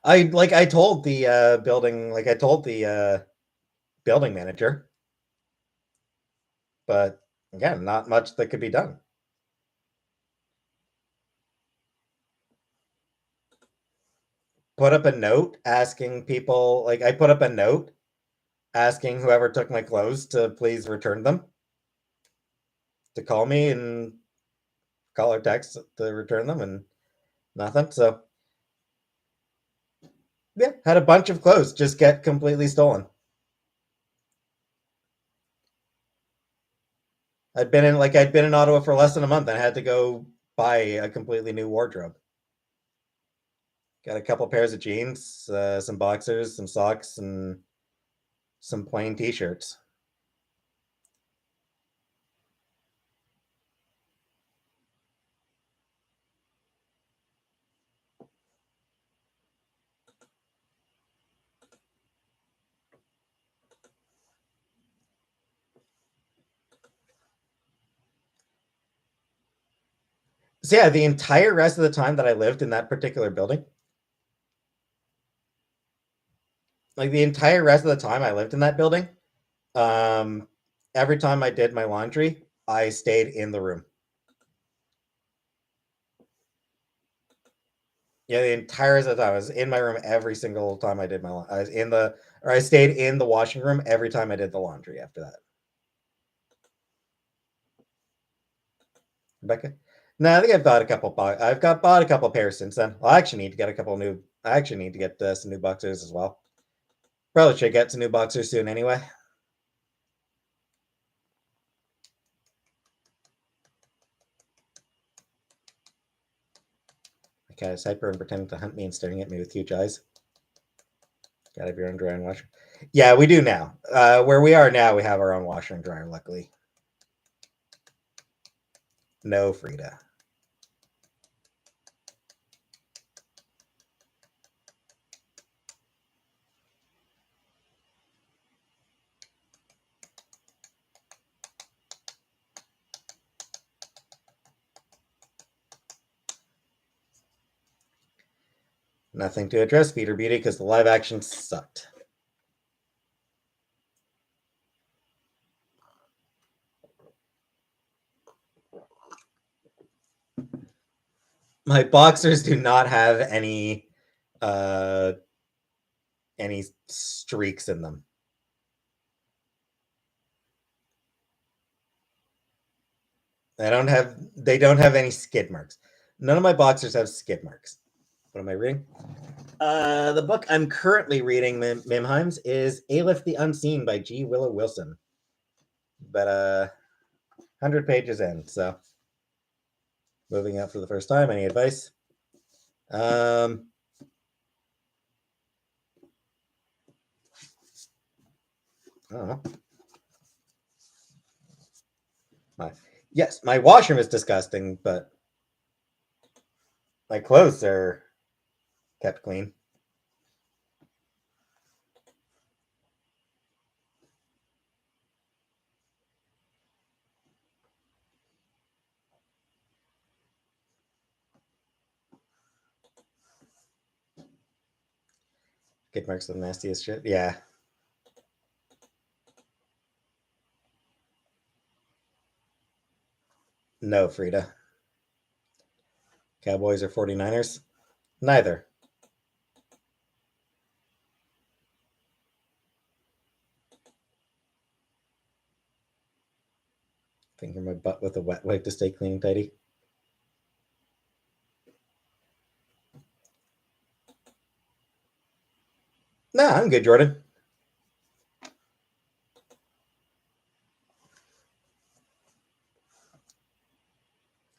I told the building, like I told the building manager, but again, not much that could be done. Put up a note asking people, like I put up a note asking whoever took my clothes to please return them, to call me and call or text to return them, and nothing. So yeah, had a bunch of clothes just get completely stolen. I'd been in Ottawa for less than a month and I had to go buy a completely new wardrobe. Got a couple pairs of jeans, some boxers, some socks, and some plain t-shirts. So yeah, the entire rest of the time that I lived in that particular building, like the entire rest of the time I lived in that building, um, every time I did my laundry, I stayed in the room. Yeah, the entire rest of the time I was in my room every single time I did my. I was in the, or I stayed in the washing room every time I did the laundry. After that, Rebecca. No, I think I've bought a couple. I've got bought a couple pairs since then. Well, I actually need to get a couple new. I actually need to get some new boxers as well. Probably should get some new boxers soon anyway. My cat is hyper and pretending to hunt me and staring at me with huge eyes. Gotta have your own dryer and washer. Yeah, we do now. Where we are now, we have our own washer and dryer, luckily. No, Frida. Nothing to address Peter Beauty because the live action sucked. My boxers do not have any any streaks in them. They don't have any skid marks. None of my boxers have skid marks. What am I reading? The book I'm currently reading, Mimheims, is Aleph the Unseen by G. Willow Wilson. But 100 pages in, so moving out for the first time. Any advice? I don't know. Yes, my washroom is disgusting, but my clothes are kept clean. Skid marks the nastiest shit. Yeah. No, Frida. Cowboys or 49ers? Neither. Finger my butt with a wet wipe to stay clean and tidy. Nah, I'm good, Jordan.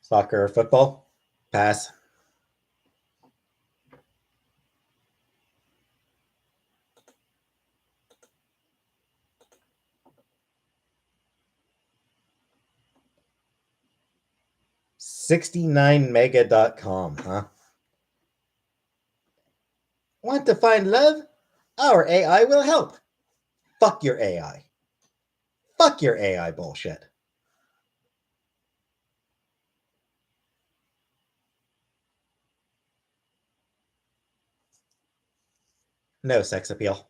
Soccer or football? Pass. $69mega.com, huh? Want to find love? Our AI will help. Fuck your AI. Fuck your AI bullshit. No sex appeal.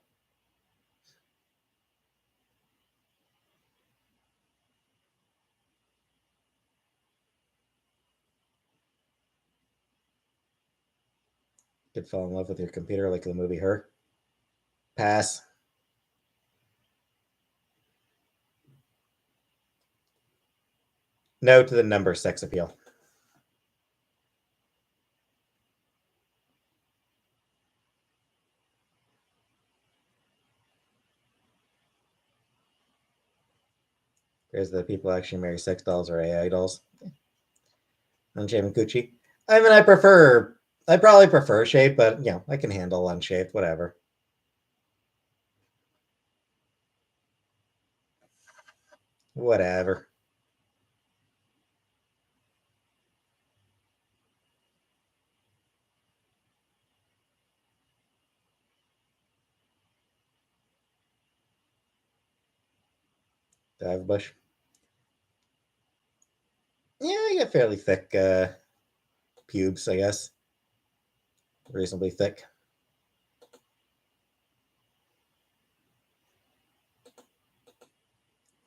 Could fall in love with your computer like the movie Her. Pass. No to the number sex appeal. There's the people actually marry sex dolls or AI dolls. Unshaped Gucci. I mean, I probably prefer shape, but I can handle unshaped, whatever. Whatever. Dive bush. Yeah, I got fairly thick pubes, I guess. Reasonably thick.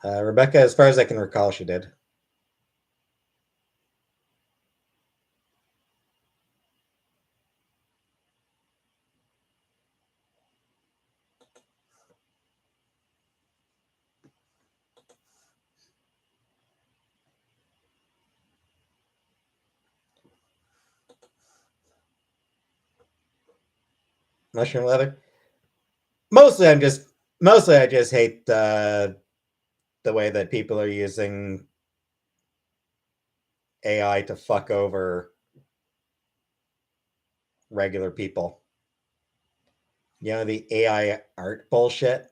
Rebecca, as far as I can recall, she did. Mushroom leather. Mostly, I just hate the way that people are using AI to fuck over regular people. The AI art bullshit.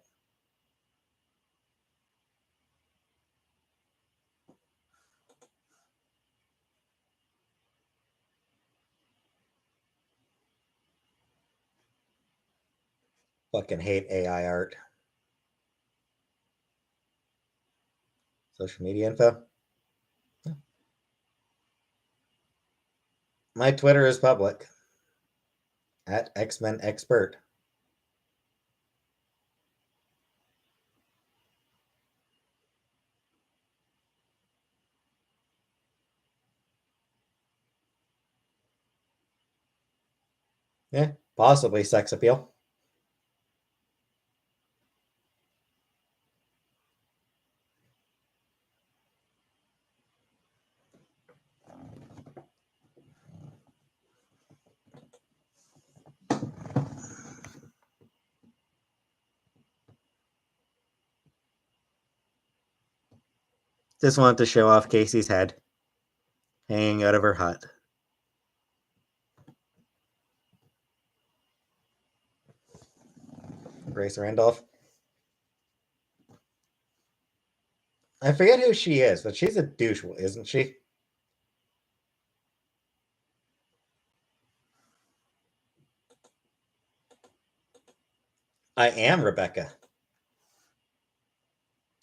Fucking hate AI art. Social media info. My Twitter is public at X-Men Expert. Yeah, possibly sex appeal. Just wanted to show off Casey's head hanging out of her hut. Grace Randolph. I forget who she is, but she's a douche, isn't she? I am Rebecca.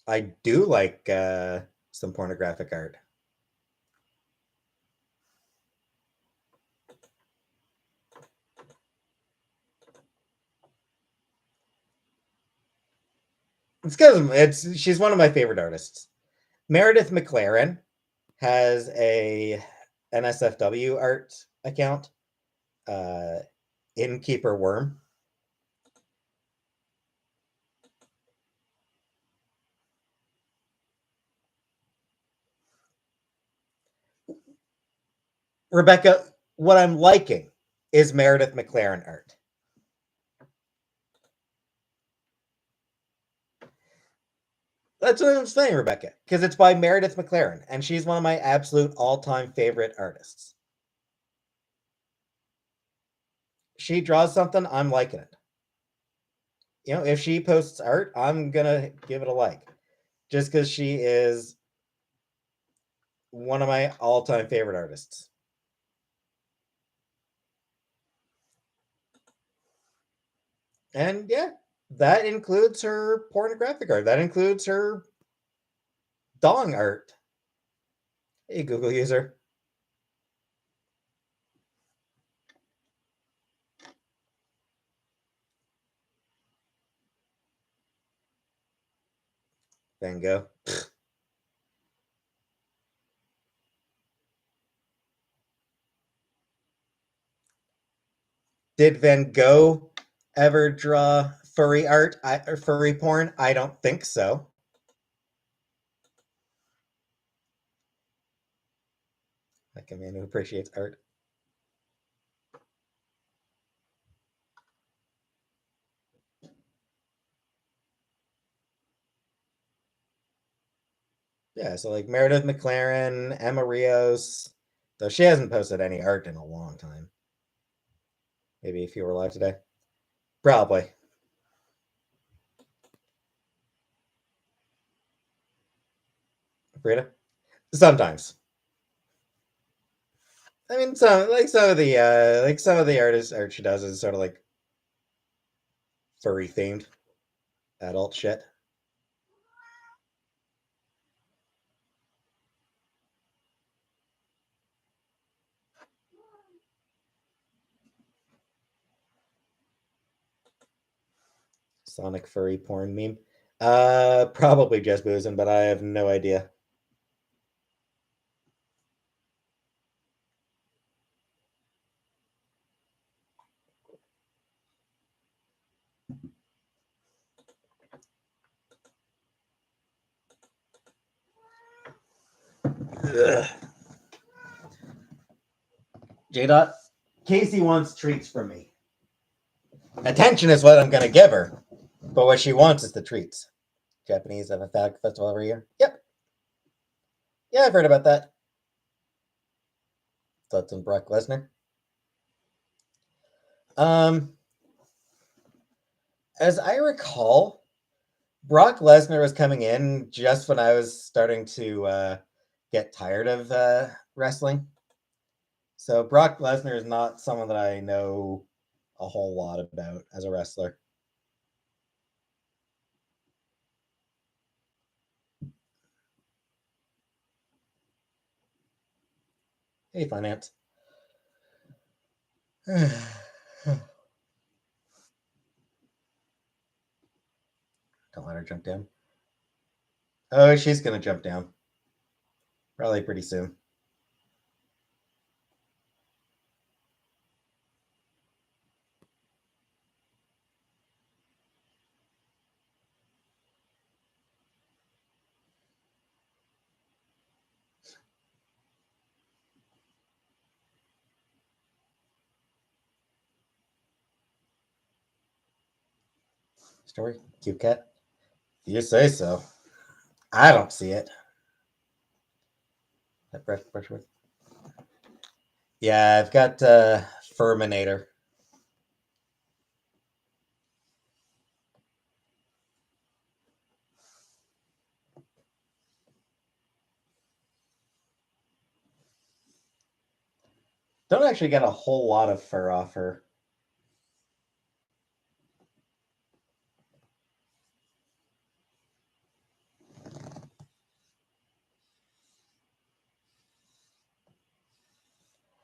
I do like some pornographic art. It's because she's one of my favorite artists. Meredith McLaren has a NSFW art account, uh, Innkeeper Worm. Rebecca, what I'm liking is Meredith McLaren art. That's what I'm saying, Rebecca, because it's by Meredith McLaren, and she's one of my absolute all-time favorite artists. She draws something, I'm liking it. You know, if she posts art, I'm gonna give it a like, just because she is one of my all-time favorite artists. And yeah, that includes her pornographic art. That includes her dong art. Hey, Google user. Van Gogh. Did Van Gogh ever draw furry art or furry porn? I don't think so. Like a man who appreciates art. Yeah, so like Meredith McLaren, Emma Rios, though she hasn't posted any art in a long time. Maybe if you were alive today. Probably. Frida? Sometimes. I mean, some of the artist art she does is sort of like furry themed adult shit. Sonic furry porn meme. Probably just boozing, but I have no idea. J Dot, Casey wants treats from me. Attention is what I'm gonna give her, but what she wants is the treats. Japanese have a fag festival every year. Yep. Yeah, I've heard about that. Thoughts on Brock Lesnar? Um, as I recall, Brock Lesnar was coming in just when I was starting to get tired of wrestling. So Brock Lesnar is not someone that I know a whole lot about as a wrestler. Hey, finance. Don't let her jump down. Oh, she's gonna jump down. Probably pretty soon. Story? Cute cat? You say so. I don't see it. That brush with. Yeah, I've got Furminator. Don't actually get a whole lot of fur off her.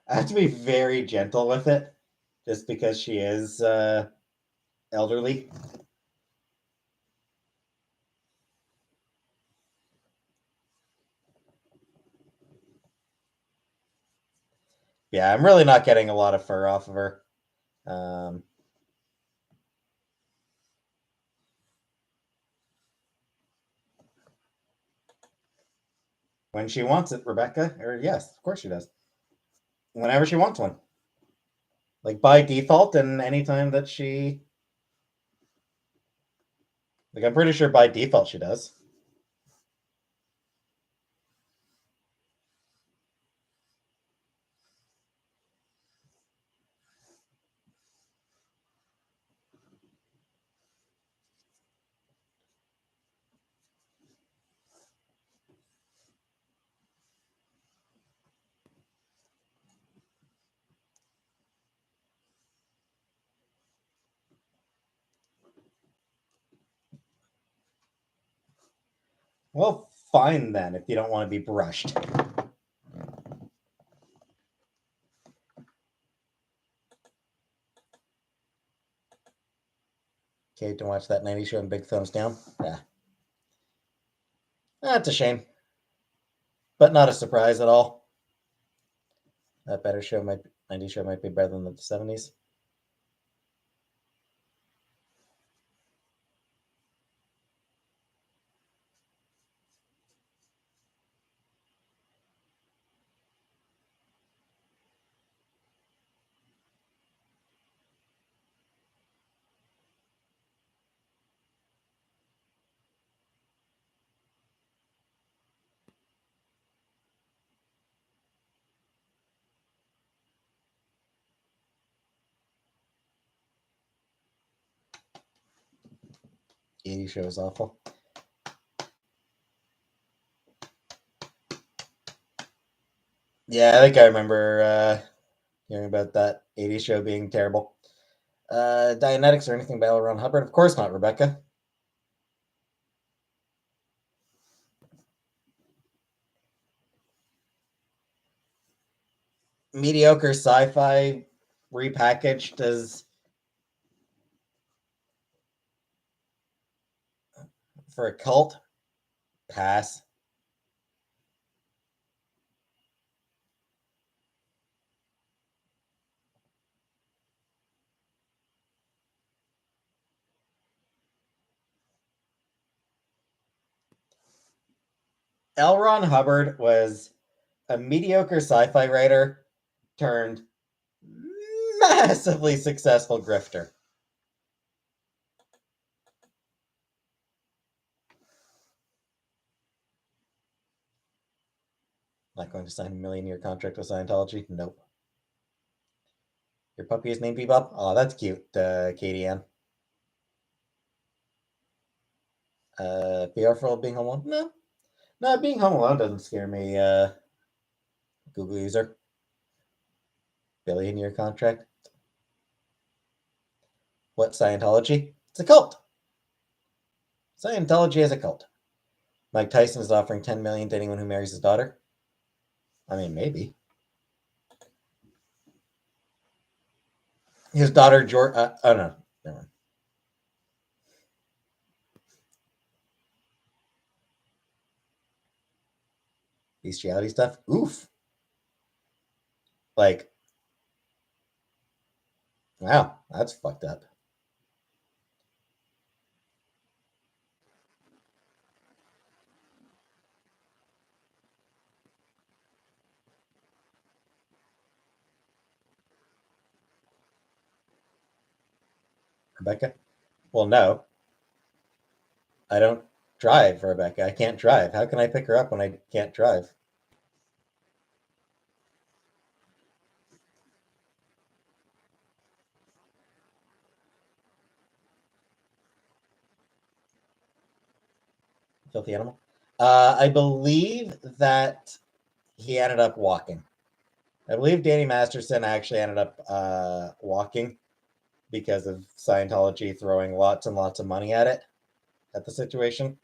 I have to be very gentle with it, just because she is elderly. Yeah, I'm really not getting a lot of fur off of her. Um, when she wants it, Rebecca, or yes, of course she does. Whenever she wants one, like by default, and anytime that she, like, I'm pretty sure by default she does. Well, fine then, if you don't want to be brushed. Okay, to watch that 90s show and big thumbs down. Yeah, that's a shame, but not a surprise at all. That better show might 90s show might be better than the 70s. '80s show is awful. Yeah, I think I remember hearing about that '80s show being terrible. Dianetics or anything by L. Ron Hubbard? Of course not, Rebecca. Mediocre sci-fi repackaged as for a cult. Pass. L. Ron Hubbard was a mediocre sci-fi writer turned massively successful grifter. Not going to sign a million-year contract with Scientology? Nope. Your puppy is named Bebop? Oh, that's cute, Katie Ann. Fearful of being home alone? No. No, being home alone doesn't scare me, Google user. Billion-year contract? What, Scientology? It's a cult. Scientology is a cult. Mike Tyson is offering 10 million to anyone who marries his daughter. I mean, maybe. His daughter, George. Oh no, never mind. Bestiality stuff. Oof. Like, wow, that's fucked up. Rebecca. Well, no, I don't drive, Rebecca. I can't drive. How can I pick her up when I can't drive? Filthy animal. I believe that he ended up walking. I believe Danny Masterson actually ended up walking because of Scientology throwing lots and lots of money at it, at the situation.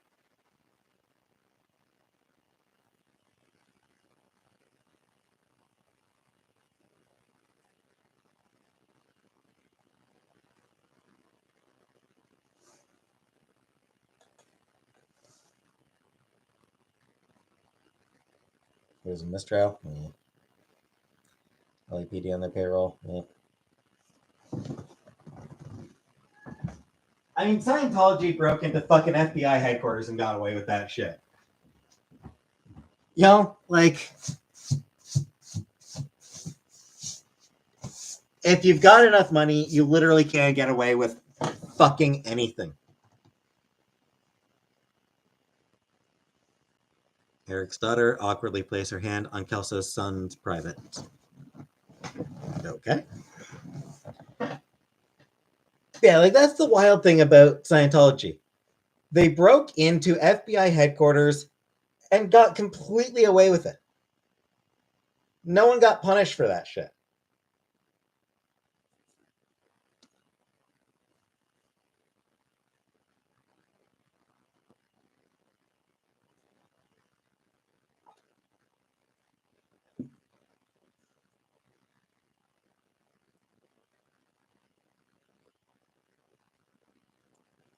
It was a mistrial. Yeah. LAPD on their payroll. Yeah. I mean, Scientology broke into fucking FBI headquarters and got away with that shit. You know, like, if you've got enough money, you literally can't get away with fucking anything. Eric's daughter awkwardly placed her hand on Kelso's son's private. Okay. Yeah, like that's the wild thing about Scientology. They broke into FBI headquarters and got completely away with it. No one got punished for that shit.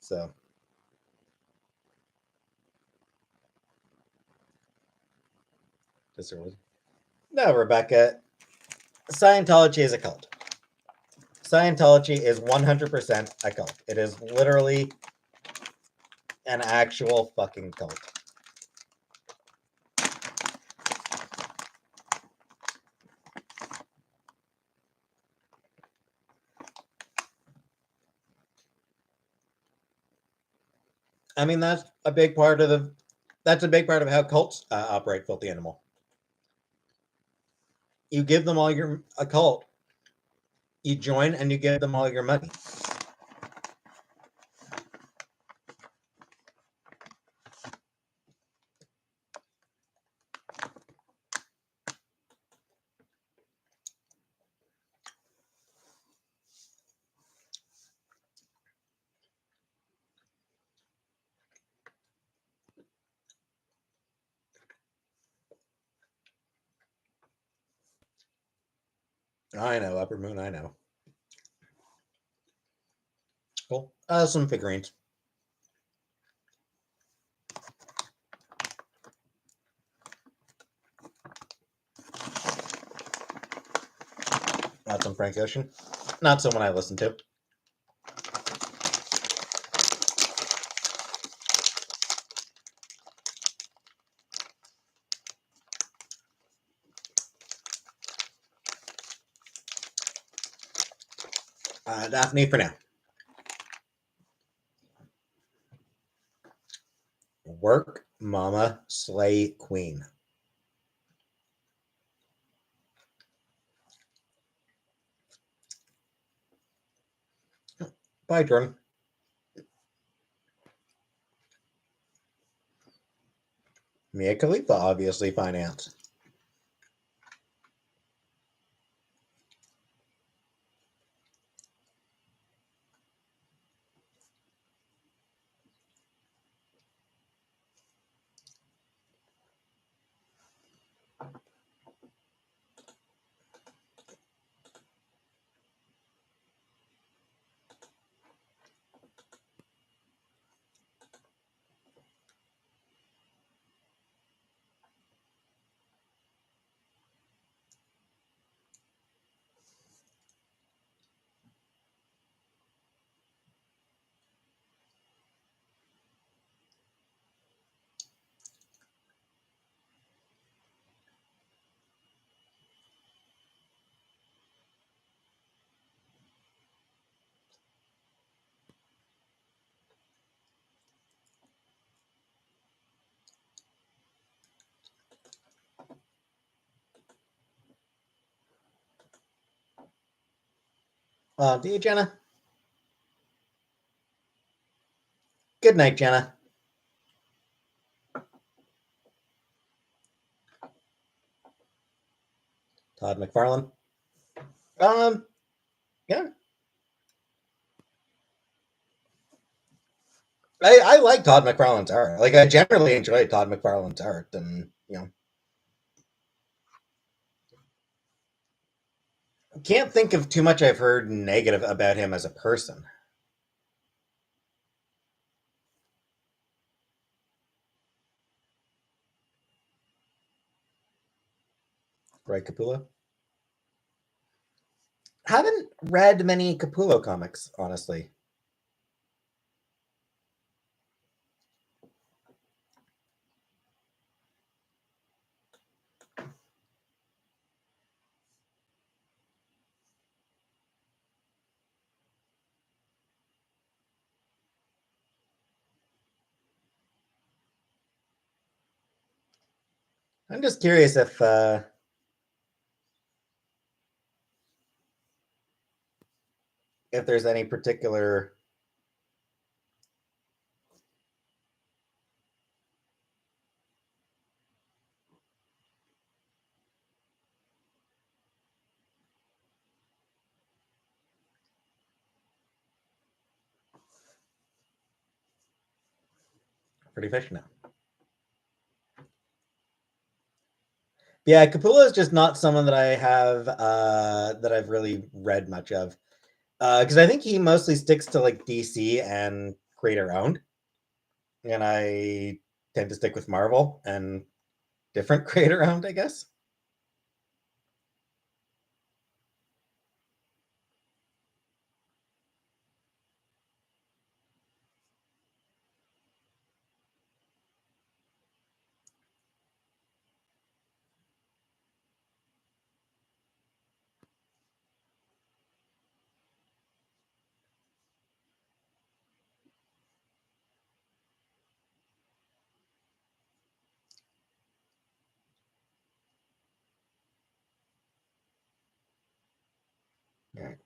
So, no, Rebecca, Scientology is a cult. Scientology is 100% a cult. It is literally an actual fucking cult. I mean, that's a big part of how cults operate. Filthy animal. You give them all a cult. You join and you give them all your money. I know, Upper Moon. I know. Cool. Some figurines. Not some Frank Ocean. Not someone I listen to. Daphne for now. Work, mama, slay, queen. Bye, Jordan. Mia Khalifa, obviously, finance. Do you, Jenna? Good night, Jenna. Todd McFarlane. Um, yeah, I like Todd McFarlane's art. Like I generally enjoy Todd McFarlane's art, and can't think of too much I've heard negative about him as a person. Right, Capullo? Haven't read many Capullo comics, honestly. I'm just curious if there's any particular. Pretty fish now. Yeah, Capullo is just not someone that I have that I've really read much of. Because I think he mostly sticks to like DC and creator owned, and I tend to stick with Marvel and different creator owned, I guess. All right,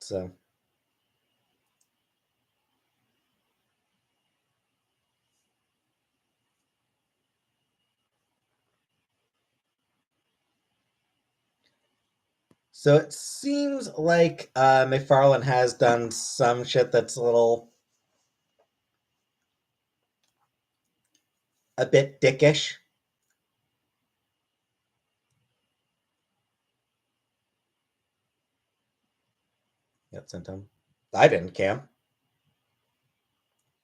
so it seems like McFarlane has done some shit that's a bit dickish. Yep, sent him. I didn't, Cam.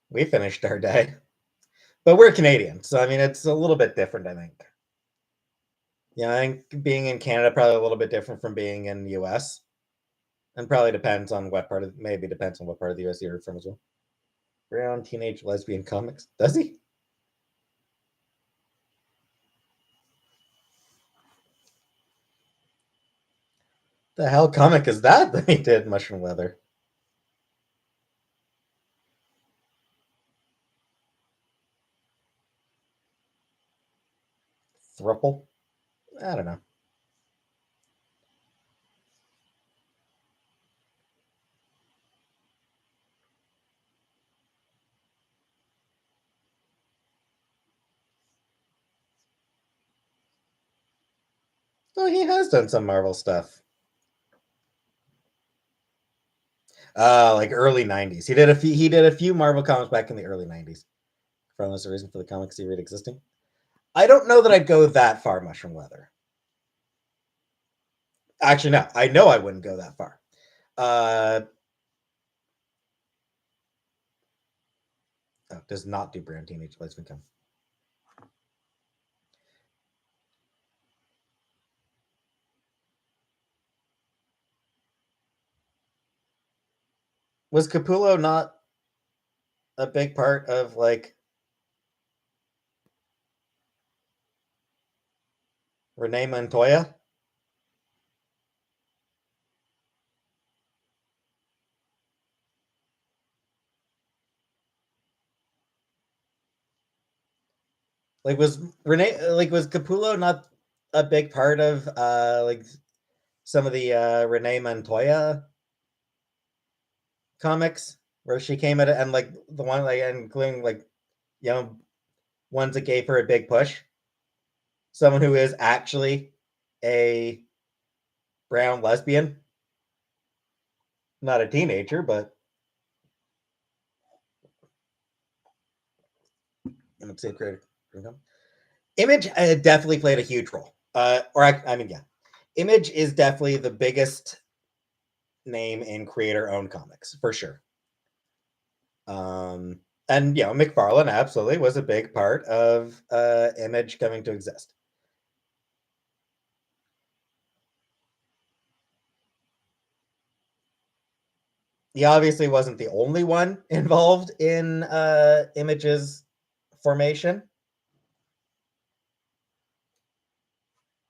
We finished our day, but we're Canadian, so I mean it's a little bit different. I think. Yeah, I think being in Canada probably a little bit different from being in the U.S. and probably depends on what part of maybe depends on what part of the U.S. you're from as well. Brown teenage lesbian comics. Does he? The hell comic is that that he did? Mushroom Leather. Thruple? I don't know. Oh, he has done some Marvel stuff. Like early '90s. He did a few Marvel comics back in the early '90s. From the reason for the comic series existing. I don't know that I'd go that far, Mushroom Leather. Actually, no. I know I wouldn't go that far. Does not do Brown Teenage Lesbian Come. Was Capullo not a big part of like Renee Montoya? Like was Capullo not a big part of like some of the Renee Montoya comics where she came at it and like the one like including like you know ones that gave her a big push. Someone who is actually a brown lesbian, not a teenager, but let's say creator. Image definitely played a huge role. I mean, yeah, Image is definitely the biggest name in creator-owned comics for sure. And McFarlane absolutely was a big part of Image coming to exist. He obviously wasn't the only one involved in Image's formation.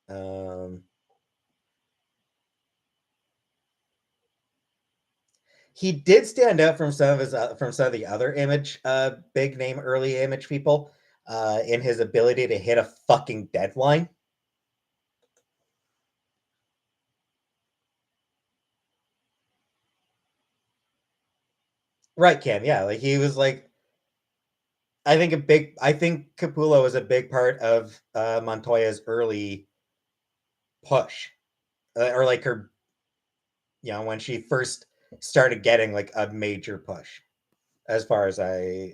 Um, he did stand out from some of the other Image big name early Image people in his ability to hit a fucking deadline. Right, Ken. Yeah, like he was like I think Capullo was a big part of Montoya's early push, or like her, when she first started getting like a major push. As far as I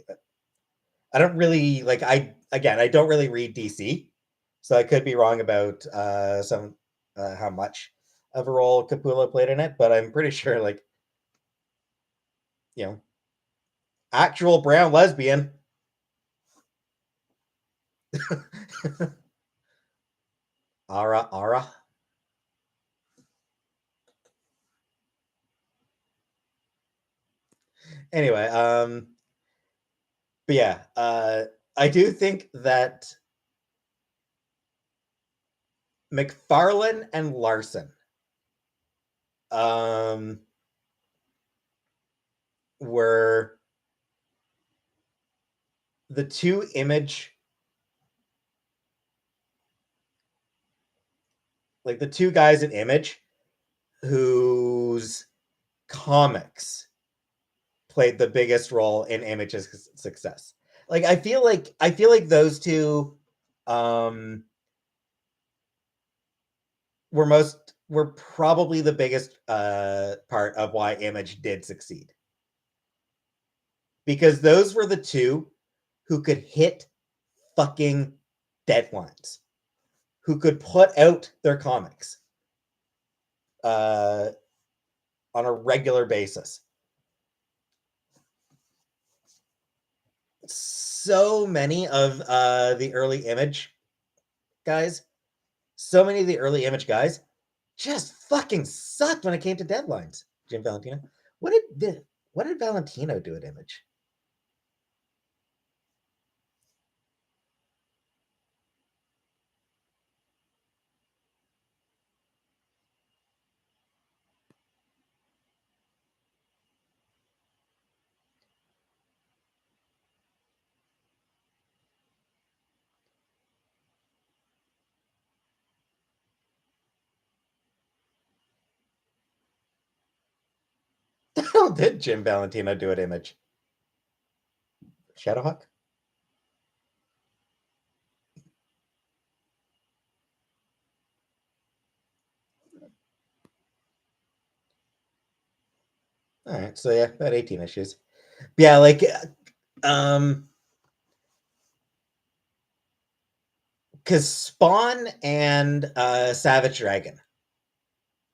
don't really like. I don't really read DC, so I could be wrong about some how much of a role Capullo played in it, but I'm pretty sure like you know actual brown lesbian. Ara. Anyway, but yeah, I do think that McFarlane and Larson um, were the two Image, like the two guys in Image whose comics played the biggest role in Image's success. Like I feel like those two um, were probably the biggest part of why Image did succeed, because those were the two who could hit fucking deadlines, who could put out their comics uh, on a regular basis. So many of the early Image guys, so many of the early Image guys just fucking sucked when it came to deadlines. Jim Valentino, what did Valentino do at Image? What the hell did Jim Valentino do at Image? Shadowhawk? All right, so yeah, about 18 issues. Yeah, like um because Spawn and Savage Dragon,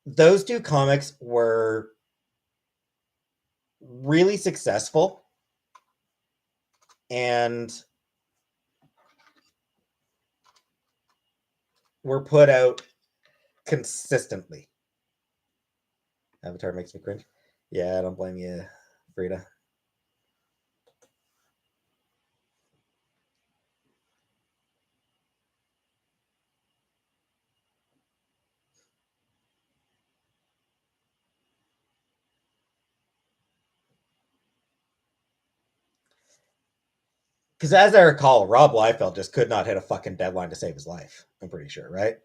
those two comics were really successful and were put out consistently. Avatar makes me cringe. Yeah, I don't blame you, Frida. Because as I recall, Rob Liefeld just could not hit a fucking deadline to save his life. I'm pretty sure, right?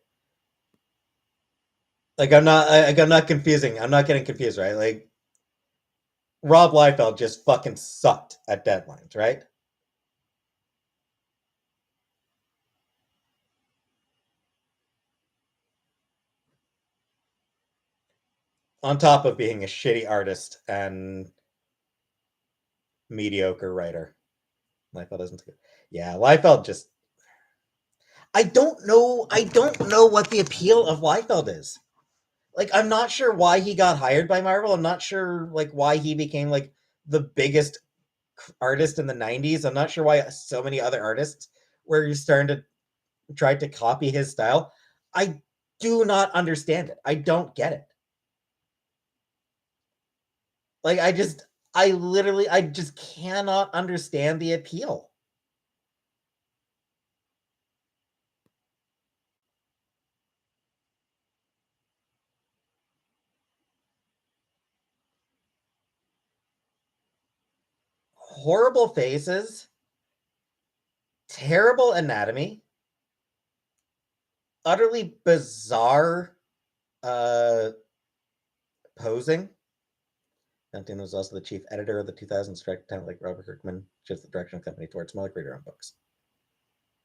Like I'm not confusing. I'm not getting confused, right? Like Rob Liefeld just fucking sucked at deadlines, right? On top of being a shitty artist and mediocre writer. Liefeld isn't good. Yeah, Liefeld just. I don't know. I don't know what the appeal of Liefeld is. Like, I'm not sure why he got hired by Marvel. I'm not sure like why he became like the biggest artist in the 90s. I'm not sure why so many other artists were starting to try to copy his style. I do not understand it. I don't get it. Like, I just cannot understand the appeal. Horrible faces, terrible anatomy, utterly bizarre posing. Duncan was also the chief editor of the 2000 strike time, like Robert Kirkman, just the direction of the company towards smaller creator owned books.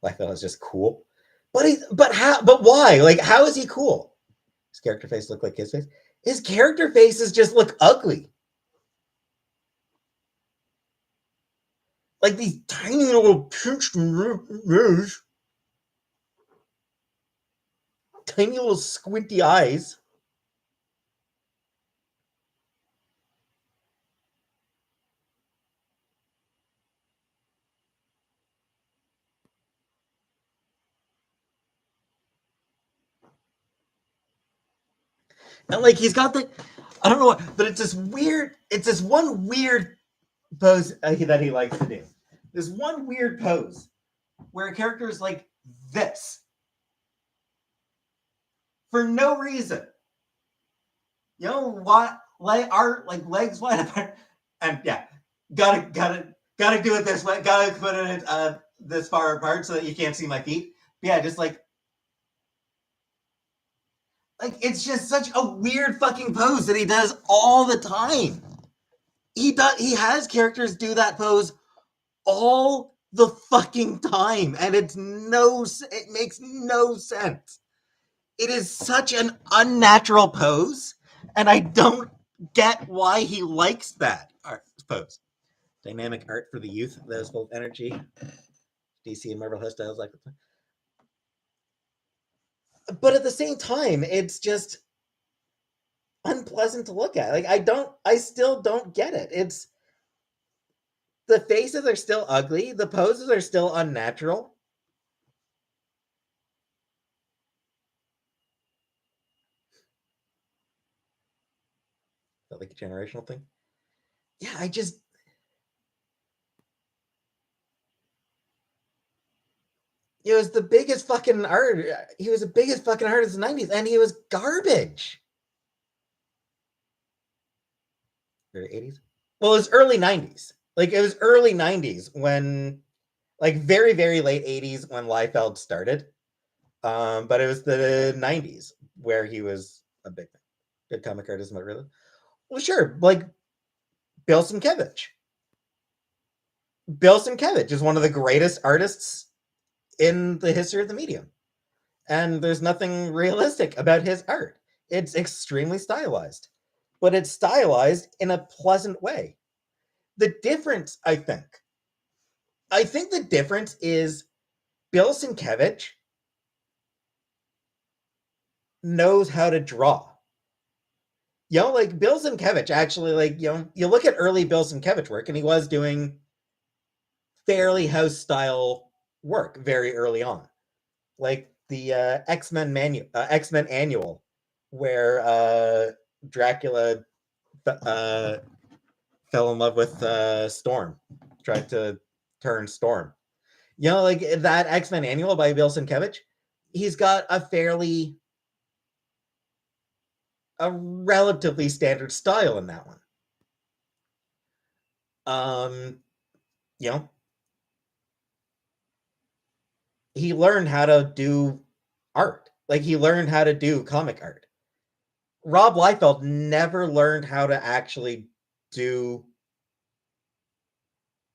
I thought it was just cool. But why? Like, how is he cool? His character face look like his face? His character faces just look ugly. Like these tiny little pinched nose, tiny little squinty eyes. And like he's got the I don't know what, but it's this one weird pose that he likes to do. This one weird pose where a character is like this for no reason. You know what? Like legs wide apart, and yeah, gotta do it this way. Gotta put it this far apart so that you can't see my feet. Yeah, just like it's just such a weird fucking pose that he does all the time. He has characters do that pose all the fucking time, and it makes no sense. It is such an unnatural pose, and I don't get why he likes that art pose. Dynamic art for the youth that is full of energy. DC and Marvel styles like that. But at the same time, it's just unpleasant to look at. Like I still don't get it. It's the faces are still ugly, the poses are still unnatural. Is that like a generational thing? Yeah, I just it was the biggest fucking art. He was the biggest fucking artist in the 90s, and he was garbage. Or 80s? Well, it was early 90s. Like it was early 90s when like very, very late 80s when Liefeld started. But it was the 90s where he was a big thing. Good comic artist, but really. Well, sure, like Bill Sienkiewicz. Bill Sienkiewicz is one of the greatest artists in the history of the medium. And there's nothing realistic about his art. It's extremely stylized, but it's stylized in a pleasant way. The difference, I think the difference is Bill Sienkiewicz knows how to draw. You know, like Bill Sienkiewicz actually, like, you know, you look at early Bill Sienkiewicz work, and he was doing fairly house style work very early on, like the X Men Annual, where Dracula uh, fell in love with Storm, tried to turn Storm. You know, like that X Men Annual by Bill Sienkiewicz. He's got a relatively standard style in that one. Um, you know, he learned how to do art. Like he learned how to do comic art. Rob Liefeld never learned how to actually do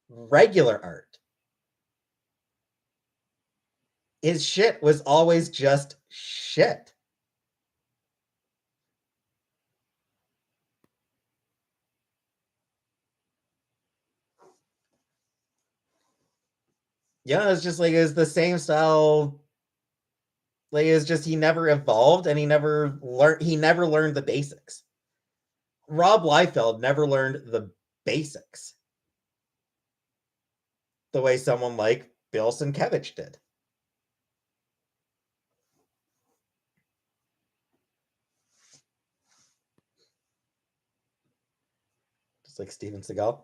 regular art. His shit was always just shit. Yeah, it's just like it's the same style. Like it's just he never evolved and he never learned the basics. Rob Liefeld never learned the basics the way someone like Bill Sienkiewicz did. Just like Steven Seagal.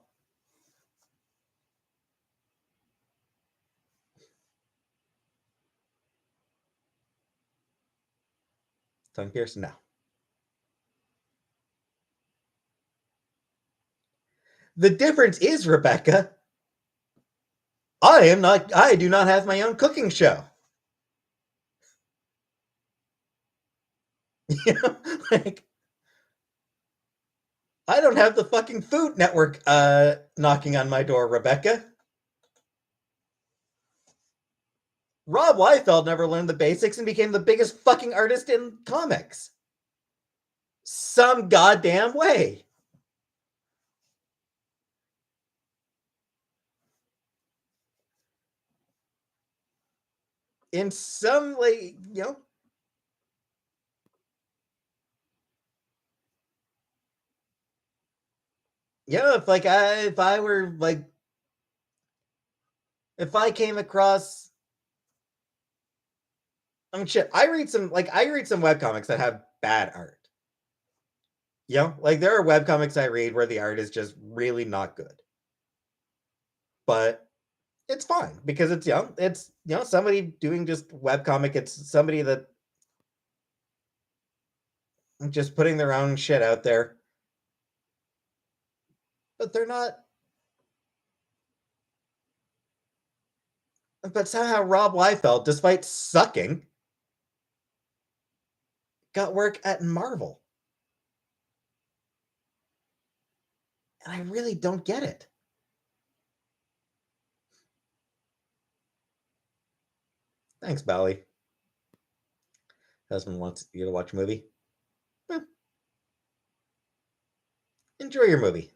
Tongue piercing? No. The difference is, Rebecca, I do not have my own cooking show. You know, like I don't have the fucking Food Network knocking on my door, Rebecca. Rob Liefeld never learned the basics and became the biggest fucking artist in comics. Some goddamn way. In some like, if I were like if I came across I mean shit, I read some webcomics that have bad art. Like there are webcomics I read where the art is just really not good. But it's fine because it's somebody doing just webcomic. It's somebody that just putting their own shit out there. But they're not but somehow Rob Liefeld, despite sucking, got work at Marvel. And I really don't get it. Thanks, Bally. Husband wants you to watch a movie. Eh, enjoy your movie.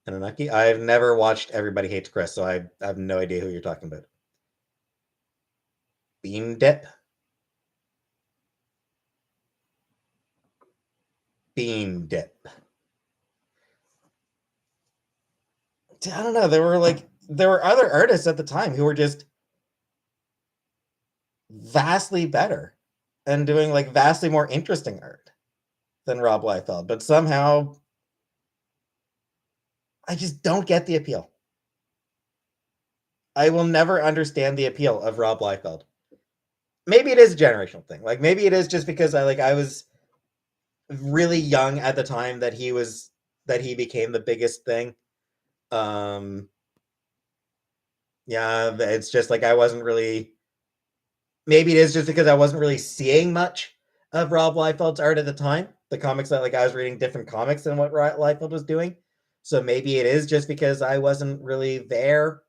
Anunnaki. I've never watched Everybody Hates Chris, so I have no idea who you're talking about. Bean dip? Bean dip. I don't know. There were other artists at the time who were just vastly better and doing like vastly more interesting art than Rob Liefeld, but somehow I just don't get the appeal. I will never understand the appeal of Rob Liefeld. Maybe it is a generational thing. Like maybe it is just because I was really young at the time that he became the biggest thing. Um yeah, it's just like I wasn't really maybe it is just because I wasn't really seeing much of Rob Liefeld's art at the time. The comics that I was reading different comics than what Liefeld was doing. So maybe it is just because I wasn't really there.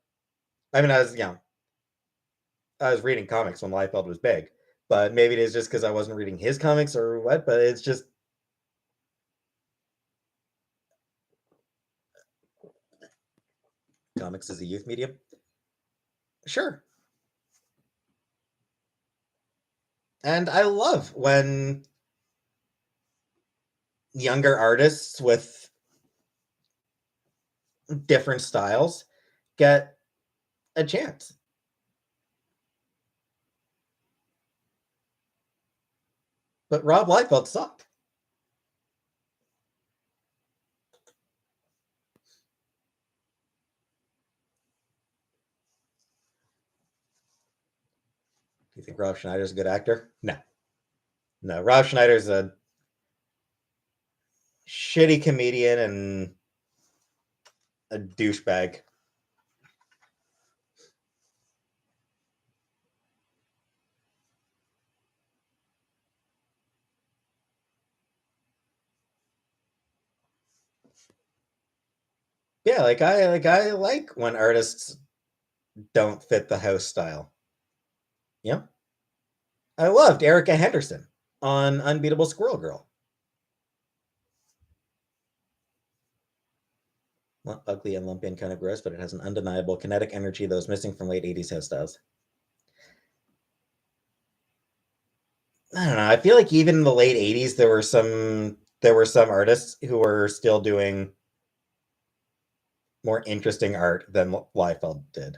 I mean, I was reading comics when Liefeld was big, but maybe it is just because I wasn't reading his comics or what. But it's just comics as a youth medium. Sure, and I love when younger artists with different styles get a chance. But Rob Liefeld sucked. Do you think Rob Schneider's a good actor? No. No, Rob Schneider's a shitty comedian and a douchebag. Yeah, I like when artists don't fit the house style. Yeah. I loved Erica Henderson on Unbeatable Squirrel Girl. Ugly and lumpy and kind of gross, but it has an undeniable kinetic energy that was missing from late 80s hairstyles. I don't know. I feel like even in the late 80s there were some artists who were still doing more interesting art than Liefeld did.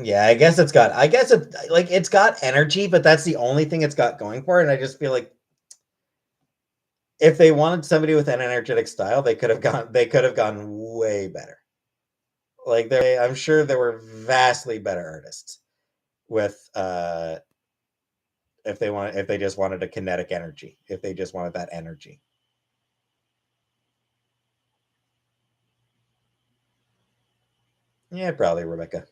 Yeah, it's got energy, but that's the only thing it's got going for it. And I just feel like if they wanted somebody with an energetic style, they could have gone way better. I'm sure there were vastly better artists with if they just wanted a kinetic energy, if they just wanted that energy. Yeah, probably Rebecca.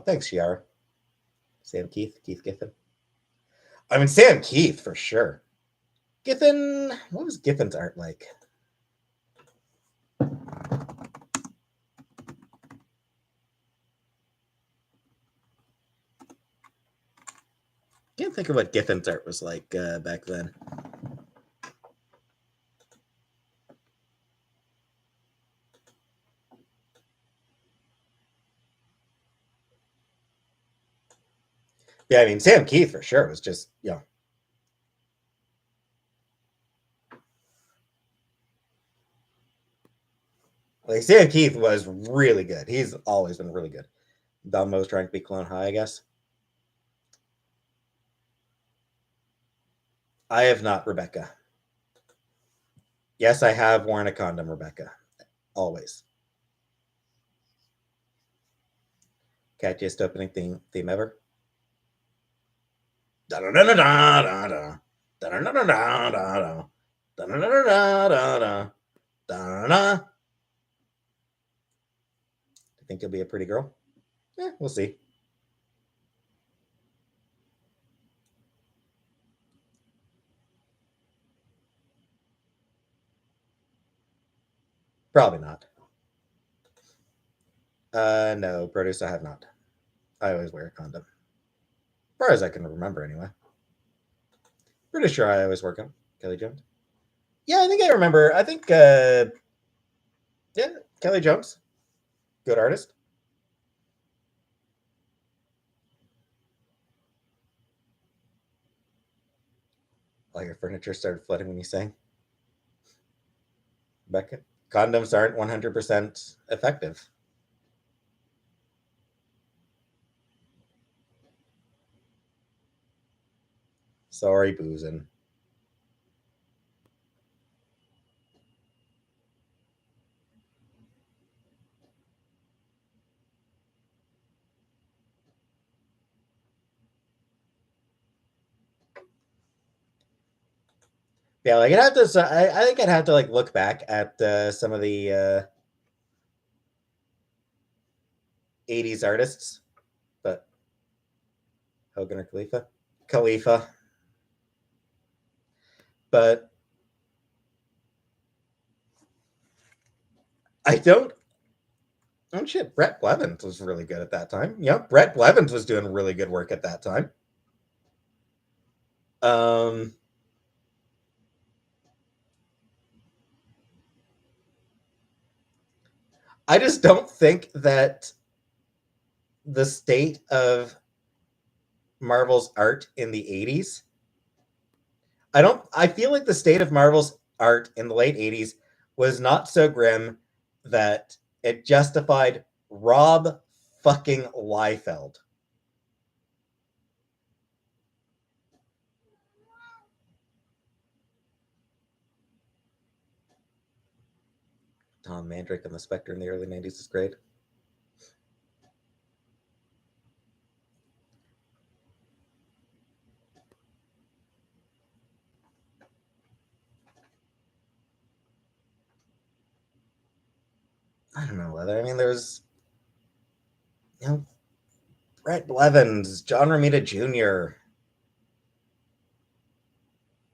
Thanks, Shiara. Sam Keith Giffen. I mean, Sam Keith for sure. Giffen, what was Giffen's art like? Can't think of what Giffen's art was like back then. Yeah, I mean, Sam Keith for sure was just, like Sam Keith was really good. He's always been really good. Dumbo's trying to be Clone High, I guess. I have not, Rebecca. Yes, I have worn a condom, Rebecca. Always. Catchiest opening theme ever. Da da da da da da da da da da da da da da da da da. I think you'll be a pretty girl. We'll see. Probably not. No, produce. I have not. I always wear a condom, as far as I can remember, anyway. Pretty sure I always work on Kelly Jones. Yeah, I think I remember. I think, yeah, Kelly Jones, good artist. All your furniture started flooding when you sang. Becca, condoms aren't 100% effective. Sorry, boozing. Yeah, like I'd have to. I think I'd have to like look back at some of the '80s artists, but Hogan or Khalifa, Khalifa. But I don't. Oh shit, Brett Blevins was really good at that time. Yep, Brett Blevins was doing really good work at that time. Um, I just don't think that the state of Marvel's art in the '80s. I don't. I feel like the state of Marvel's art in the late '80s was not so grim that it justified Rob fucking Liefeld. Tom Mandrake and the Spectre in the early '90s is great. I don't know whether. I mean, there's you know Brett Blevins, John Romita Jr.,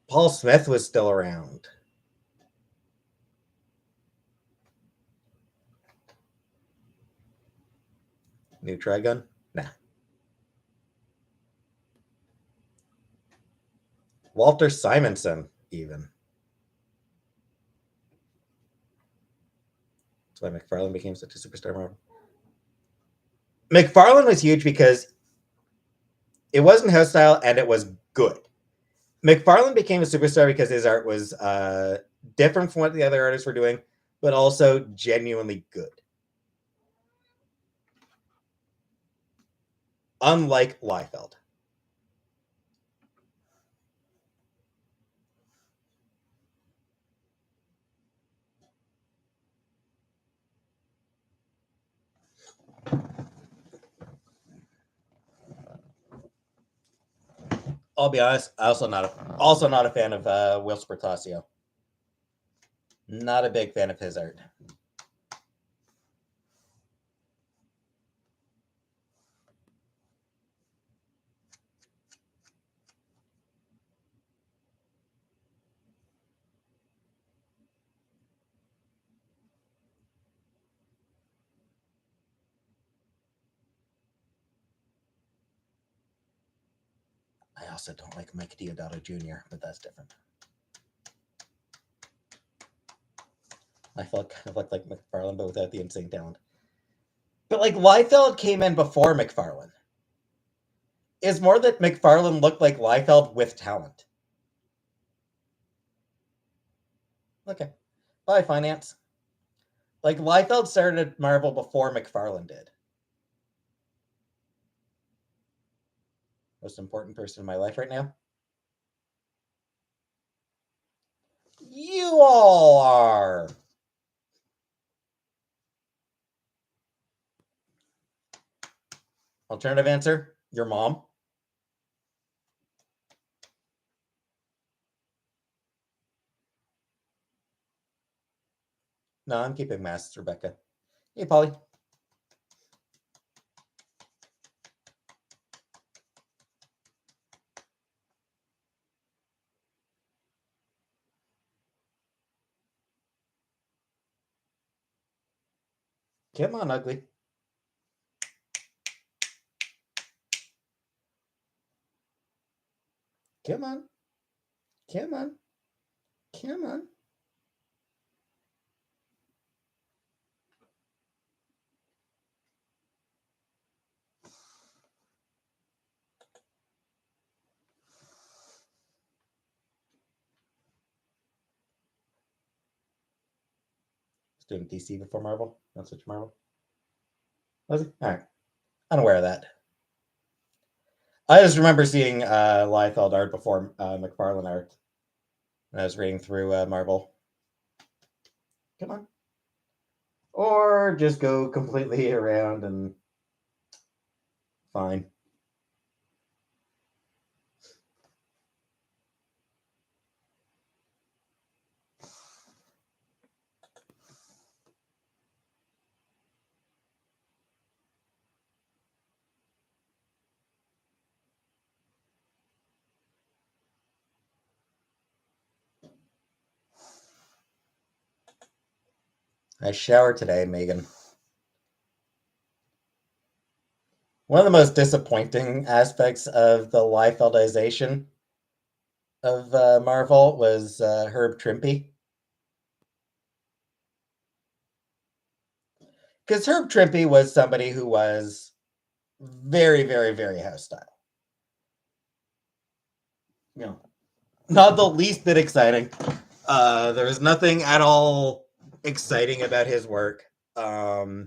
Paul Smith was still around. New Trigun? Nah. Walter Simonson, even. That's why McFarlane became such a superstar. Marvel. McFarlane was huge because it wasn't hostile and it was good. McFarlane became a superstar because his art was different from what the other artists were doing, but also genuinely good. Unlike Liefeld. I'll be honest, also not a fan of Will Spertasio. Not a big fan of his art. I also don't like Mike Deodato Jr., but that's different. I felt kind of looked like McFarlane, but without the insane talent. But like Liefeld came in before McFarlane. It's more that McFarlane looked like Liefeld with talent. Okay. Bye, finance. Like Liefeld started at Marvel before McFarlane did. Most important person in my life right now. You all are. Alternative answer, your mom. No, I'm keeping masks, Rebecca. Hey, Polly. Come on, ugly. Come on. Come on. Come on. Doing DC before Marvel. Not such Marvel. Was he? All right. Unaware of that. I just remember seeing Liefeld art before McFarlane art when I was reading through Marvel. Come on. Or just go completely around and fine. I showered today, Megan. One of the most disappointing aspects of the Liefeldization of Marvel was Herb Trimpe. Because Herb Trimpe was somebody who was very, very, very hostile. You know, not the least bit exciting. There was nothing at all exciting about his work. But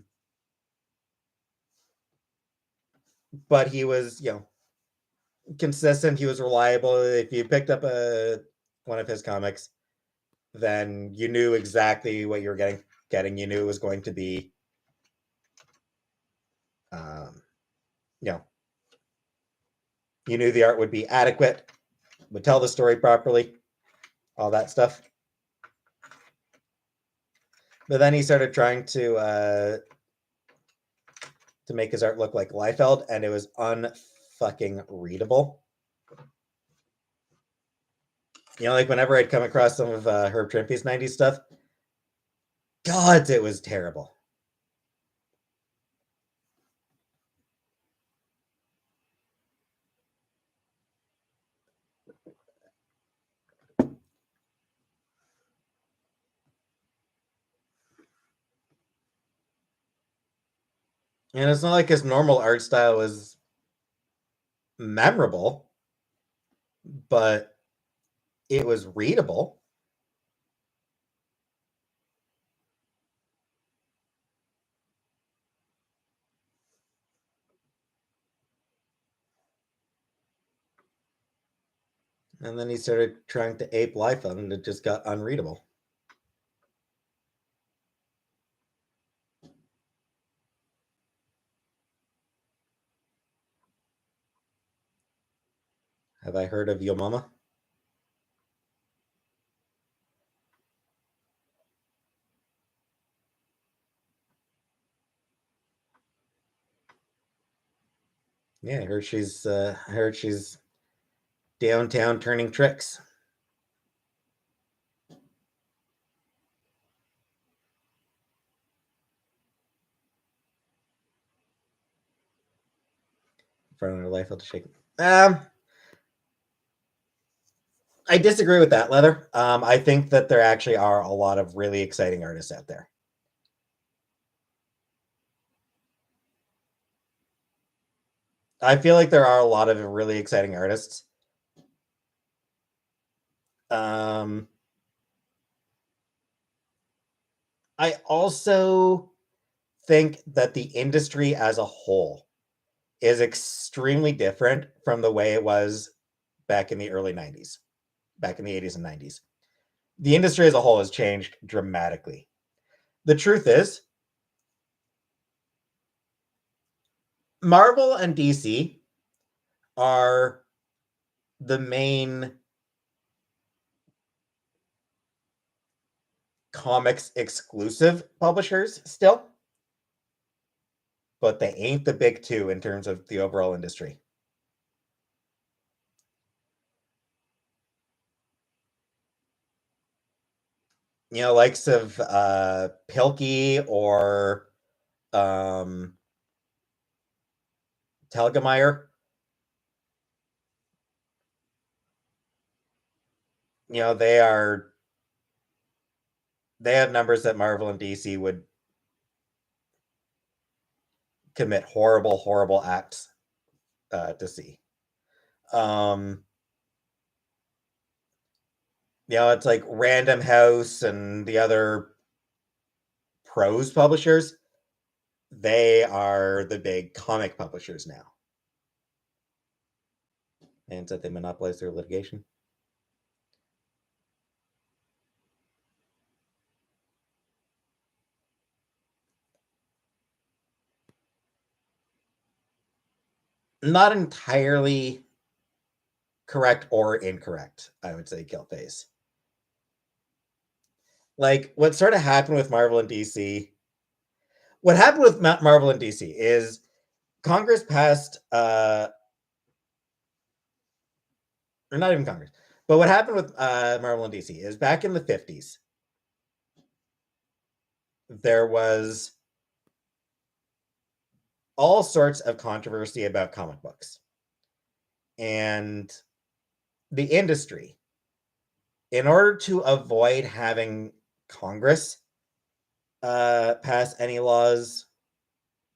he was, consistent. He was reliable. If you picked up one of his comics, then you knew exactly what you were getting. You knew it was going to be, you know, you knew the art would be adequate, would tell the story properly, all that stuff. But then he started trying to make his art look like Liefeld, and it was unfucking readable. Like whenever I'd come across some of Herb Trimpe's 90s stuff, God, it was terrible. And it's not like his normal art style is memorable, but it was readable. And then he started trying to ape life on it, and it just got unreadable. Have I heard of Yo Mama? Yeah, I heard she's downtown turning tricks in front of her life. I'll just shake. I disagree with that, Leather. I think that there actually are a lot of really exciting artists out there. I feel like there are a lot of really exciting artists. Um, I also think that the industry as a whole is extremely different from the way it was back in the early 90s, back in the 80s and 90s. The industry as a whole has changed dramatically. The truth is, Marvel and DC are the main comics exclusive publishers still, but they ain't the big two in terms of the overall industry. You know, likes of Pilkey or um, Telgemeier. You know, they have numbers that Marvel and DC would commit horrible, horrible acts to see. Um, you know, it's like Random House and the other prose publishers. They are the big comic publishers now, and so they monopolize their litigation. Not entirely correct or incorrect, I would say, Kill Face. Like what sort of happened with Marvel and DC. What happened with Marvel and DC is Congress passed, or not even Congress, but what happened with Marvel and DC is back in the 50s, there was all sorts of controversy about comic books. And the industry, in order to avoid having Congress pass any laws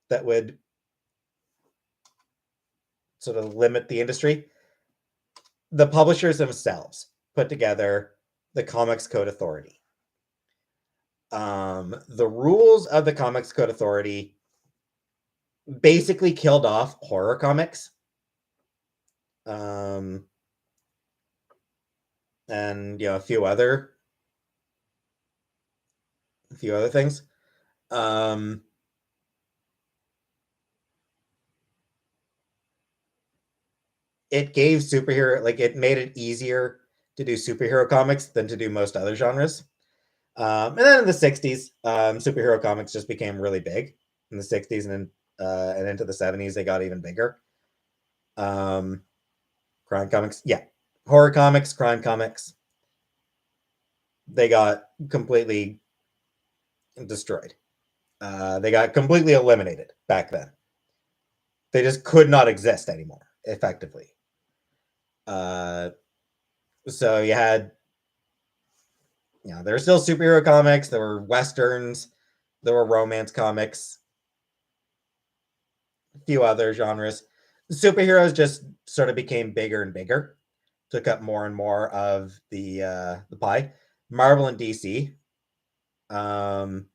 that would sort of limit the industry, the publishers themselves put together the Comics Code Authority. The rules of the Comics Code Authority basically killed off horror comics. Um, and you know, a few other things. Um, it gave superhero, like it made it easier to do superhero comics than to do most other genres. And then in the 60s, superhero comics just became really big. In the 60s and into the 70s, they got even bigger. Um, crime comics, yeah. Horror comics, crime comics, they got completely destroyed. They got completely eliminated back then. They just could not exist anymore, effectively. Uh, so you had, you know, there were still superhero comics, there were westerns, there were romance comics. few other genres. Superheroes just sort of became bigger and bigger, took up more and more of the pie. Marvel and DC, um,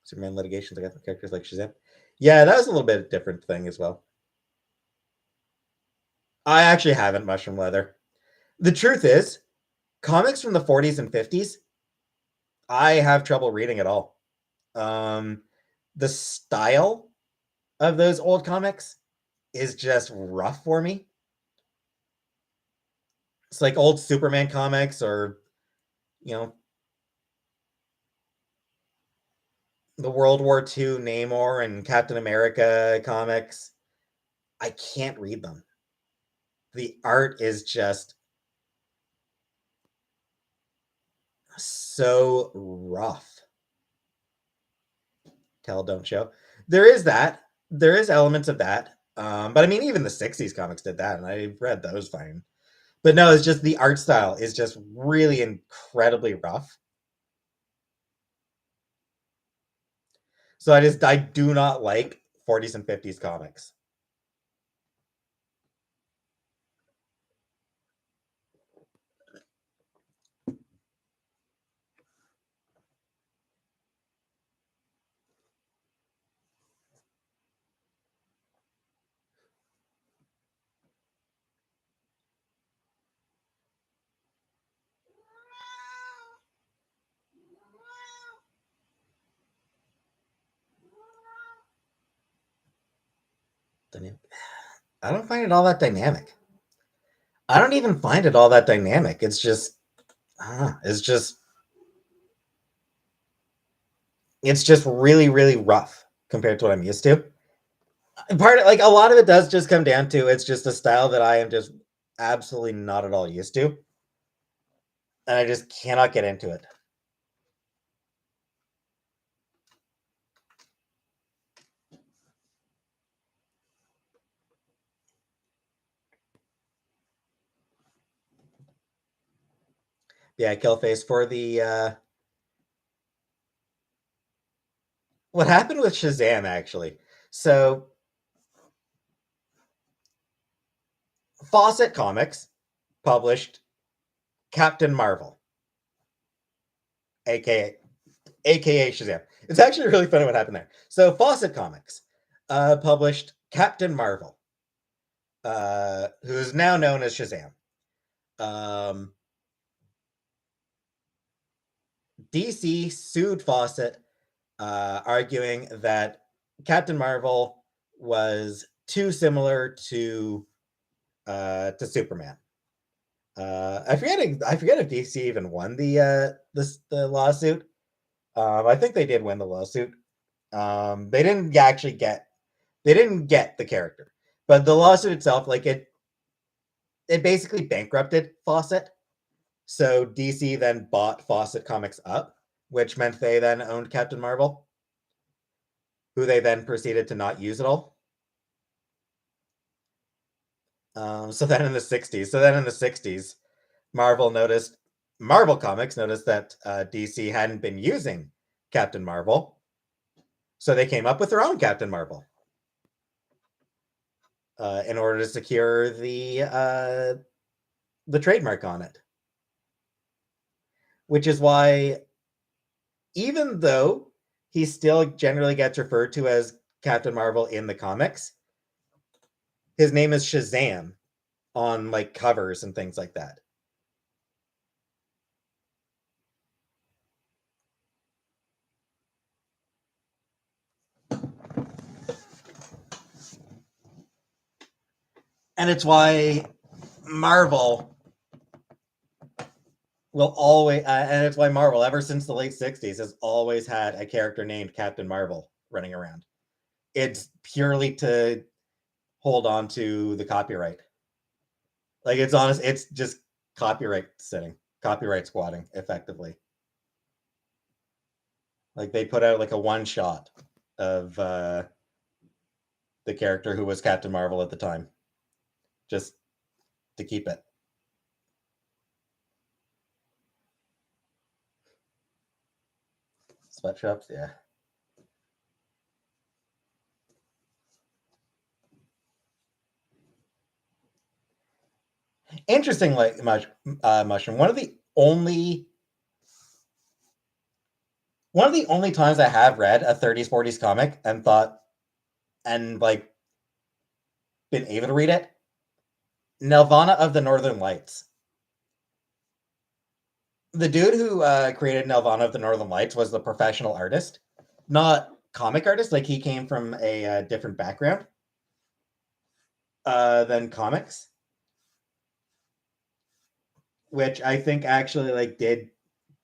Superman Litigation, they got the characters like Shazam. Yeah, that was a little bit of a different thing as well. I actually haven't Mushroom Leather. The truth is, comics from the 40s and 50s, I have trouble reading at all. Um, the style of those old comics is just rough for me. It's like old Superman comics or, you know, the World War II Namor and Captain America comics. I can't read them. The art is just so rough. Tell, don't show. There is that. There is elements of that. But I mean, even the 60s comics did that, and I read those fine. But no, it's just the art style is just really incredibly rough. So I do not like 40s and 50s comics. I don't find it all that dynamic. I don't even find it all that dynamic. It's just, it's just really, really rough compared to what I'm used to. Part of, like, a lot of it does just come down to it's just a style that I am just absolutely not at all used to, and I just cannot get into it. Yeah, Killface for the what happened with Shazam actually. So Fawcett Comics published Captain Marvel, aka Shazam. It's actually really funny what happened there. So Fawcett Comics published Captain Marvel, who is now known as Shazam. Um, DC sued Fawcett, arguing that Captain Marvel was too similar to Superman. I forget if DC even won the lawsuit. I think they did win the lawsuit. They didn't actually get the character, but the lawsuit itself, like it basically bankrupted Fawcett. So DC then bought Fawcett Comics up, which meant they then owned Captain Marvel, who they then proceeded to not use at all. So then in the 60s, Marvel Comics noticed that DC hadn't been using Captain Marvel, so they came up with their own Captain Marvel in order to secure the trademark on it. Which is why, even though he still generally gets referred to as Captain Marvel in the comics, his name is Shazam on like covers and things like that. And it's why Marvel and it's why Marvel, ever since the late 60s, has always had a character named Captain Marvel running around. It's purely to hold on to the copyright. Like, it's just copyright squatting, effectively. Like, they put out like a one shot of the character who was Captain Marvel at the time, just to keep it. Sweatshops, yeah. Interesting, like mushroom. One of the only times I have read a 30s 40s comic and thought and like been able to read it. Nelvana of the Northern Lights. The dude who created Nelvana of the Northern Lights was the professional artist, not comic artist. Like he came from a different background than comics, which I think actually like did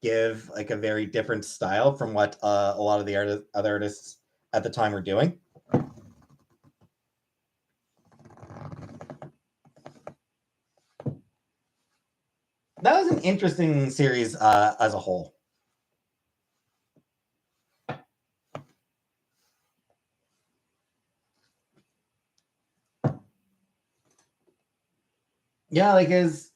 give like a very different style from what a lot of the other artists at the time were doing. That was an interesting series as a whole. Yeah, like is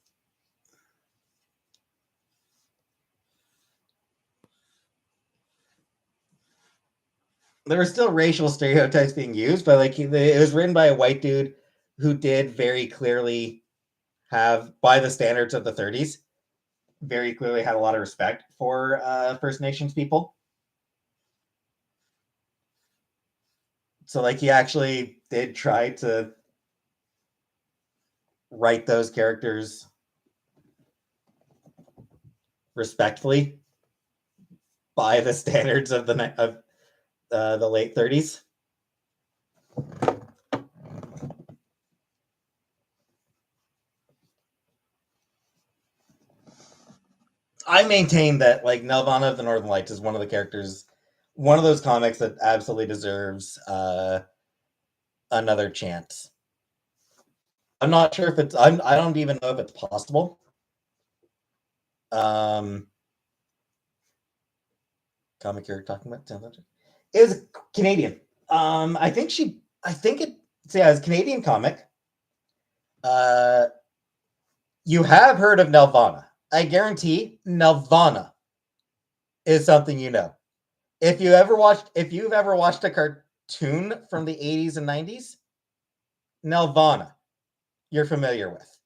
there were still racial stereotypes being used, but like it was written by a white dude who did very clearly have, by the standards of the 30s, very clearly had a lot of respect for First Nations people. So like he actually did try to write those characters respectfully by the standards of the late 30s. I maintain that like Nelvana of the Northern Lights is one of the characters, one of those comics that absolutely deserves another chance. I'm not sure if it's. I don't even know if it's possible. Um, comic you're talking about is Canadian. I think she. I think it. So yeah, it's a Canadian comic. Uh, you have heard of Nelvana. I guarantee Nelvana is something you know. If you've ever watched a cartoon from the 80s and 90s, Nelvana, you're familiar with.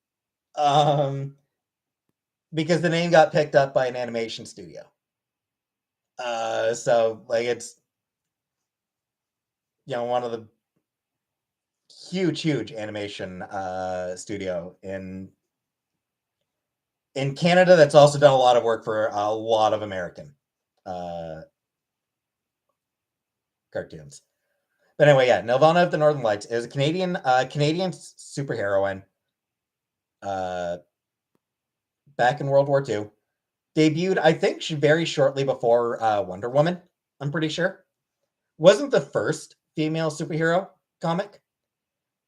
Um, because the name got picked up by an animation studio. So like it's one of the huge animation studio in Canada that's also done a lot of work for a lot of American uh, cartoons. But anyway, yeah, Nelvana of the Northern Lights is a Canadian superheroine uh, back in World War II. Debuted, I think, very shortly before Wonder Woman. I'm pretty sure wasn't the first female superhero comic,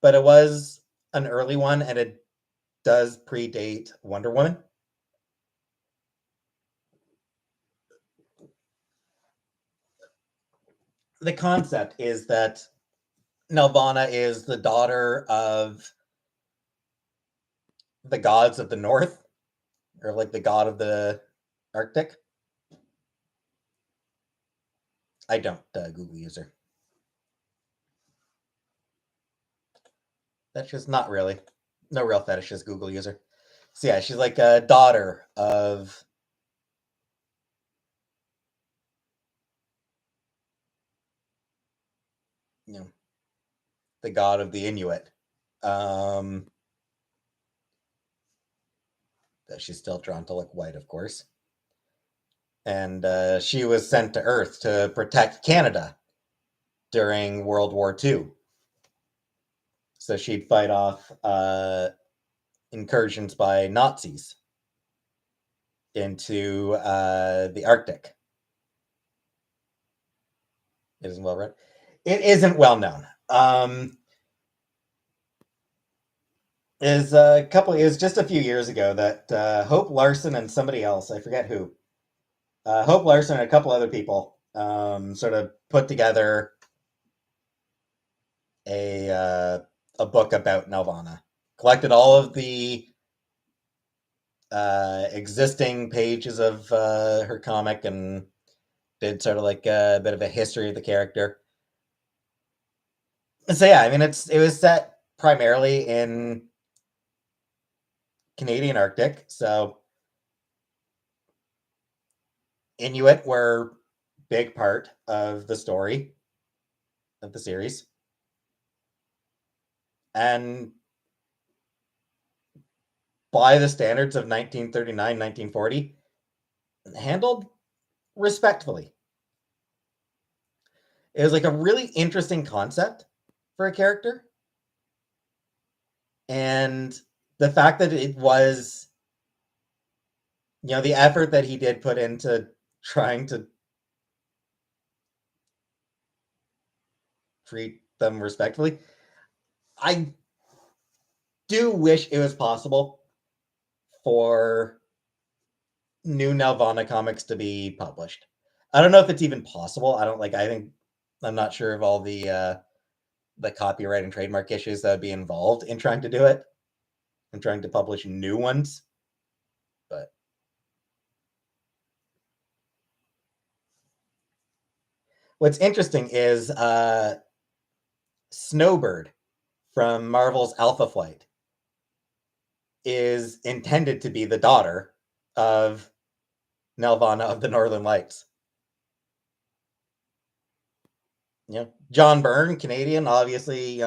but it was an early one, and it does predate Wonder Woman. The concept is that Nelvana is the daughter of the gods of the north, or like the god of the Arctic. I don't Google user. That's just not really. No real fetishes Google user. So yeah, she's like a daughter of you know the god of the Inuit. Um, that she's still drawn to look white, of course. And she was sent to Earth to protect Canada during World War II. So she'd fight off incursions by Nazis into the Arctic. It isn't well read. It isn't well known. Is a couple. It was just a few years ago that Hope Larson and somebody else, I forget who, Hope Larson and a couple other people, sort of put together a book about Nelvana. Collected all of the existing pages of her comic and did sort of like a bit of a history of the character. So yeah, I mean it was set primarily in Canadian Arctic, so Inuit were big part of the story of the series. And by the standards of 1939, 1940, handled respectfully. It was like a really interesting concept for a character. And the fact that it was, the effort that he did put into trying to treat them respectfully, I do wish it was possible for new Nelvana comics to be published. I don't know if it's even possible. I'm not sure of all the copyright and trademark issues that would be involved in trying to do it and trying to publish new ones. But what's interesting is Snowbird from Marvel's Alpha Flight is intended to be the daughter of Nelvana of the Northern Lights. John Byrne, Canadian, obviously,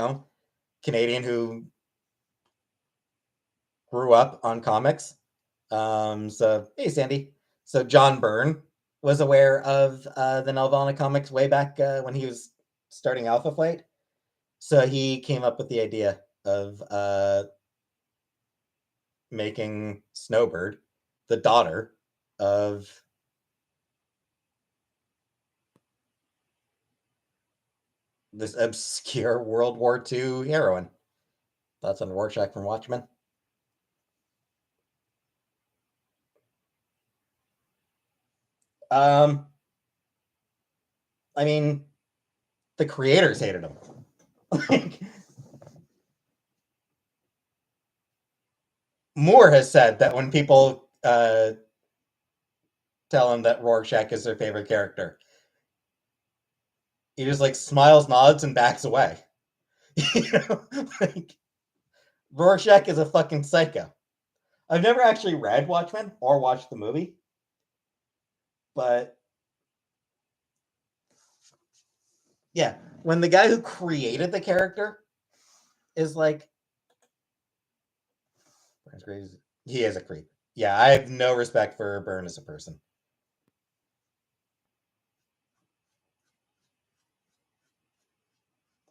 Canadian who grew up on comics. So hey, Sandy. So John Byrne was aware of the Nelvana comics way back when he was starting Alpha Flight. So he came up with the idea of making Snowbird the daughter of this obscure World War II heroine. That's on Rorschach from Watchmen. Um, I mean, the creators hated him. Moore has said that when people tell him that Rorschach is their favorite character, he just like smiles, nods, and backs away. Like Rorschach is a fucking psycho. I've never actually read Watchmen or watched the movie, but yeah, when the guy who created the character is like, he is a creep. Yeah, I have no respect for Byrne as a person.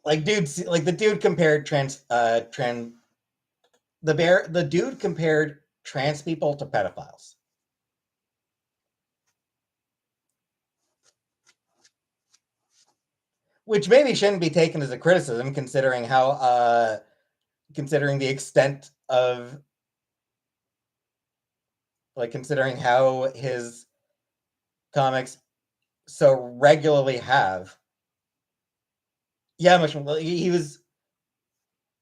Like, the dude compared the dude compared trans people to pedophiles. Which maybe shouldn't be taken as a criticism, considering considering the extent of, like, considering how his comics so regularly have. Yeah, much more. He was.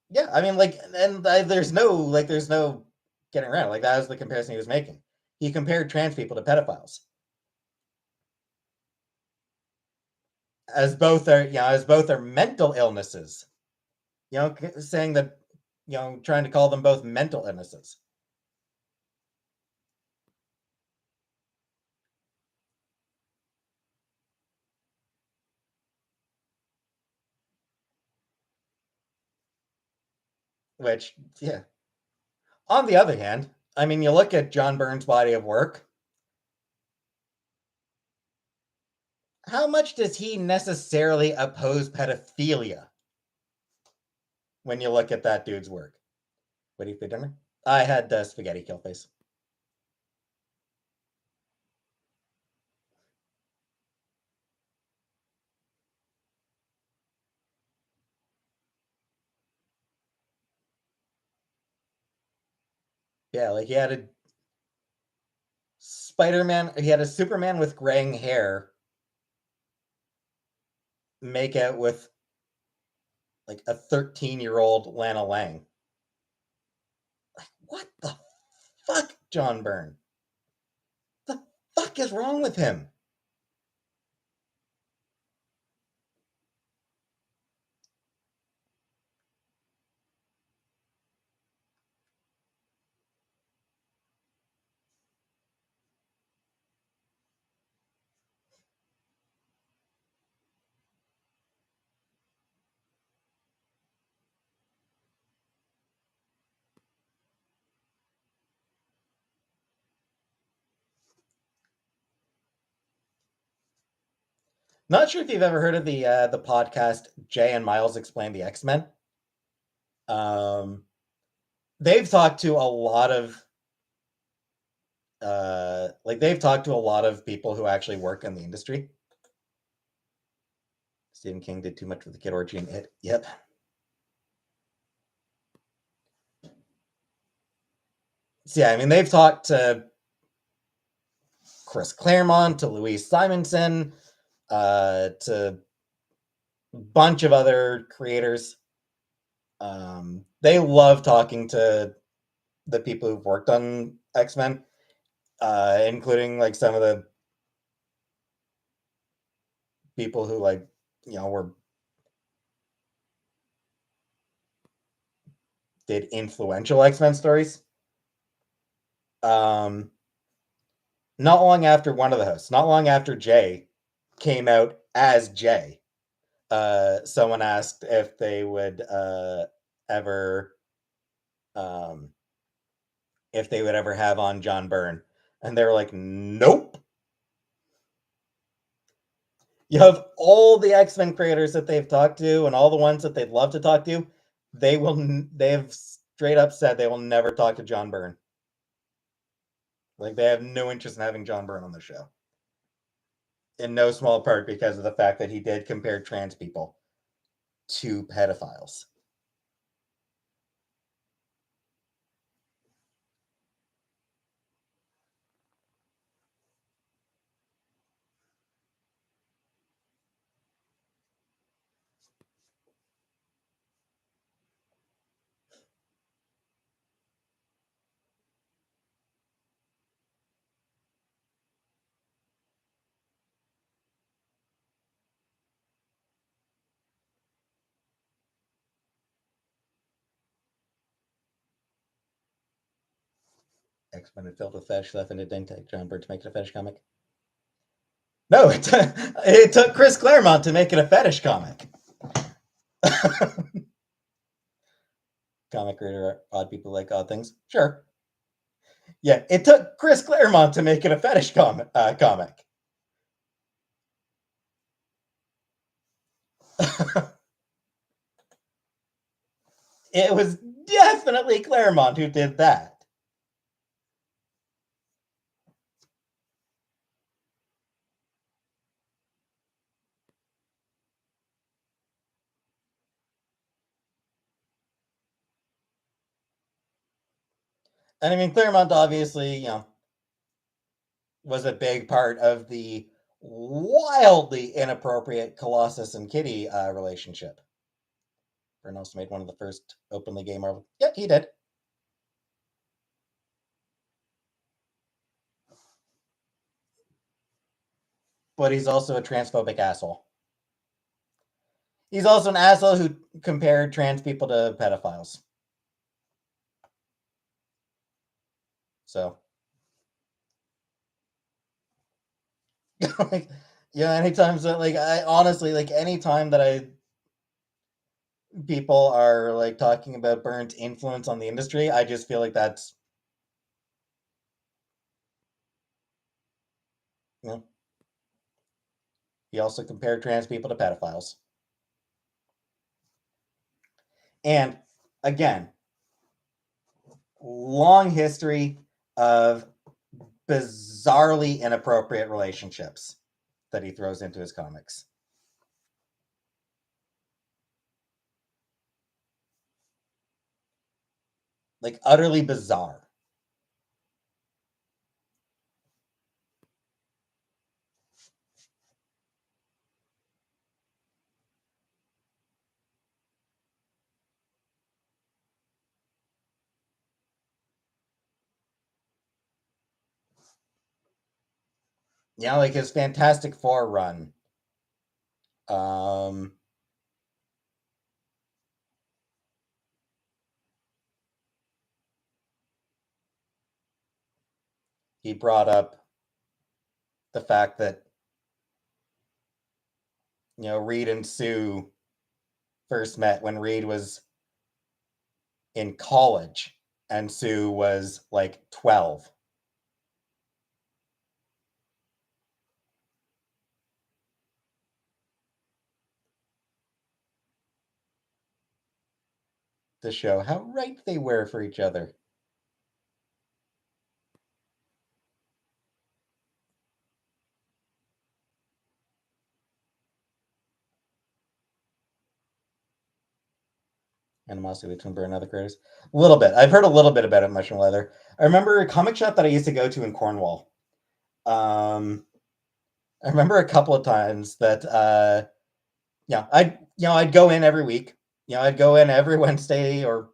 Yeah, I mean, like, and there's no getting around. Like, that was the comparison he was making. He compared trans people to pedophiles as both are mental illnesses. Saying that, trying to call them both mental illnesses. Which, yeah. On the other hand, I mean, you look at John Byrne's body of work. How much does he necessarily oppose pedophilia when you look at that dude's work? What do you for dinner? I had spaghetti kill face. Yeah, like he had a Spider-Man, he had a Superman with graying hair make out with like a 13-year-old Lana Lang. Like, what the fuck, John Byrne? The fuck is wrong with him? Not sure if you've ever heard of the podcast Jay and Miles Explain the X-Men. Um, they've talked to a lot of they've talked to a lot of people who actually work in the industry. Stephen King did too much with the kid orgy and it. Yep. So yeah, I mean they've talked to Chris Claremont, to Louise Simonson, to a bunch of other creators. They love talking to the people who've worked on X-Men, including like some of the people who were did influential X-Men stories. Um, not long after one of the hosts, not long after Jay came out as Jay, someone asked if they would ever um, if they would ever have on John Byrne, and they were like, "Nope." You have all the X-Men creators that they've talked to, and all the ones that they'd love to talk to. They've straight up said they will never talk to John Byrne. Like they have no interest in having John Byrne on the show. In no small part because of the fact that he did compare trans people to pedophiles. X-Men had filled with fetish stuff and it didn't take John Byrne to make it a fetish comic. No, it took Chris Claremont to make it a fetish comic. Comic creator, odd people like odd things. Sure. Yeah, it took Chris Claremont to make it a fetish comic. It was definitely Claremont who did that. And I mean, Claremont obviously, was a big part of the wildly inappropriate Colossus and Kitty relationship. Byrne also made one of the first openly gay Marvel. Yep, he did. But he's also a transphobic asshole. He's also an asshole who compared trans people to pedophiles. So, like, yeah, anytime so like I honestly like anytime that I people are like talking about Byrne's influence on the industry, I just feel like that's you know he also compared trans people to pedophiles. And again, long history of bizarrely inappropriate relationships that he throws into his comics. Like utterly bizarre. Yeah, like his Fantastic Four run. Um, he brought up the fact that Reed and Sue first met when Reed was in college and Sue was like 12. to show how right they were for each other. Animosity between Burr and other creators. A little bit. I've heard a little bit about it, Mushroom Leather. I remember a comic shop that I used to go to in Cornwall. I remember a couple of times that I'd go in every week. I'd go in every Wednesday or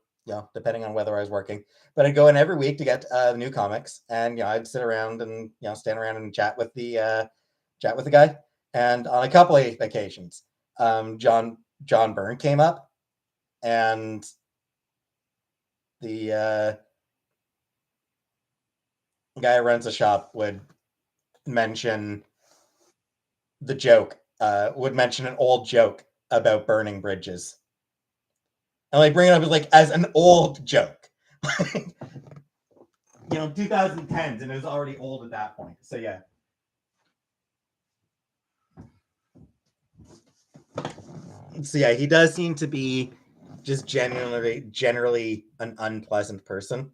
depending on whether I was working. But I'd go in every week to get new comics, and I'd sit around and stand around and chat with the guy. And on a couple of occasions, John Byrne came up, and the guy who runs the shop mention would mention an old joke about burning bridges. And like bring it up as an old joke. 2010s, and it was already old at that point. So yeah. So yeah, he does seem to be just generally an unpleasant person.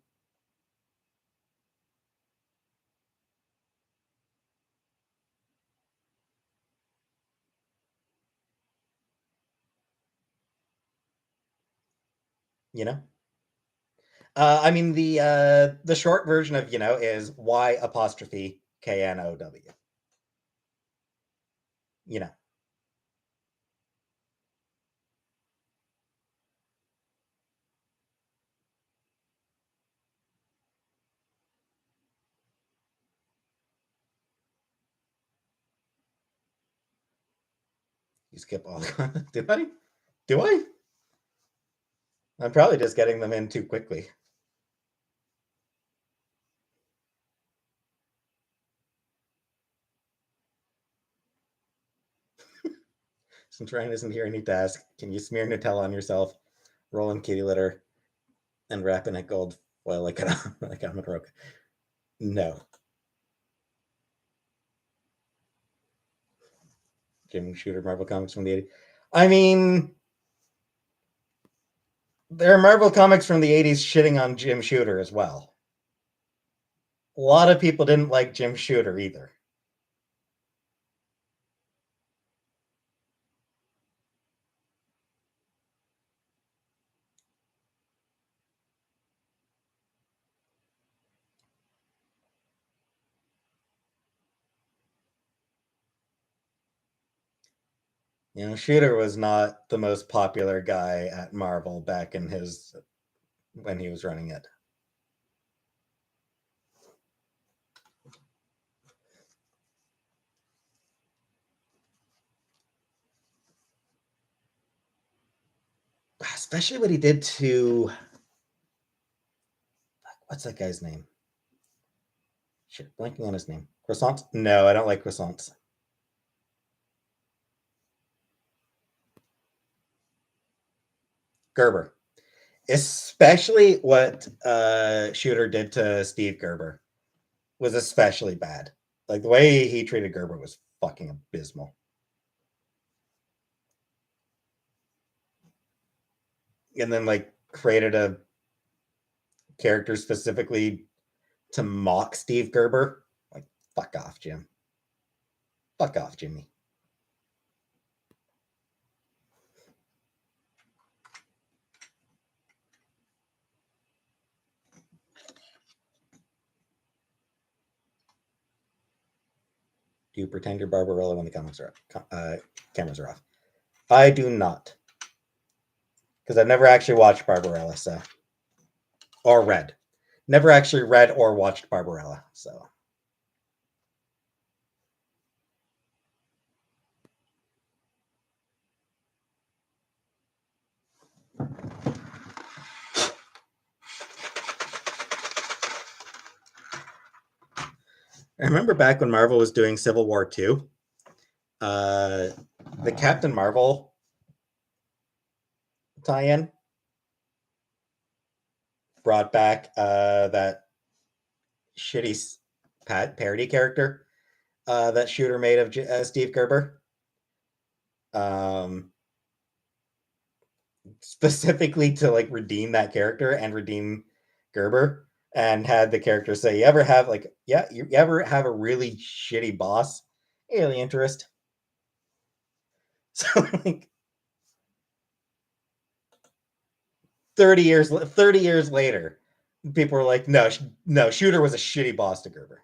You know? I mean the short version of is Y apostrophe KNOW. You know. You skip all the do I? Do I? I'm probably just getting them in too quickly. Since Ryan isn't here, I need to ask: can you smear Nutella on yourself, roll in kitty litter, and wrap in a gold foil like like I'm a rook? No. Jim Shooter Marvel comics from the 80s. I mean, there are Marvel comics from the 80s shitting on Jim Shooter as well. A lot of people didn't like Jim Shooter either. Shooter was not the most popular guy at Marvel back in when he was running it. Especially what he did to what's that guy's name? Shit, blanking on his name. Croissants? No, I don't like croissants. Gerber. Especially what Shooter did to Steve Gerber was especially bad. Like the way he treated Gerber was fucking abysmal. And then created a character specifically to mock Steve Gerber. Like, fuck off, Jim. Fuck off, Jimmy. Do you pretend you're Barbarella when the cameras are off? I do not, because I've never actually watched Barbarella, or read. Never actually read or watched Barbarella, so. I remember back when Marvel was doing Civil War 2, the Captain Marvel tie-in brought back that shitty parody character that Shooter made of Steve Gerber. specifically to like redeem that character and redeem Gerber, and had the character say, "You ever have like, yeah, you ever have a really shitty boss? Alien interest." So like 30 years later, people were like, "No, no, Shooter was a shitty boss to Gerber.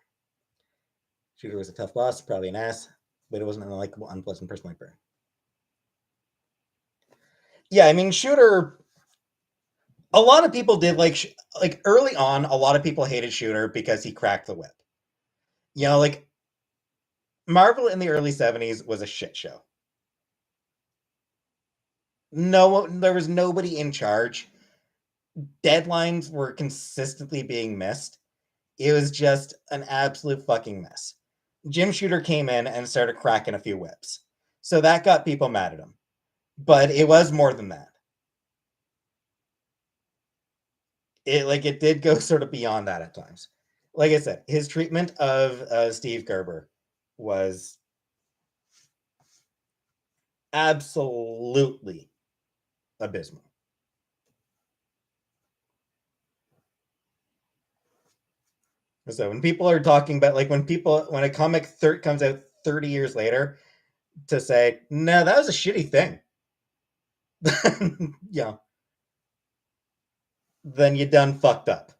Shooter was a tough boss, probably an ass, but it wasn't an unlikable, unpleasant person like Burn." Yeah, I mean, Shooter. A lot of people did like early on. A lot of people hated Shooter because he cracked the whip. You know, like Marvel in the early '70s was a shit show. No, there was nobody in charge. Deadlines were consistently being missed. It was just an absolute fucking mess. Jim Shooter came in and started cracking a few whips. So that got people mad at him. But it was more than that. It did go sort of beyond that at times. Like I said, his treatment of Steve Gerber was absolutely abysmal. So when people are talking about when a comes out 30 years later to say, no, that was a shitty thing. Yeah, then you done fucked up.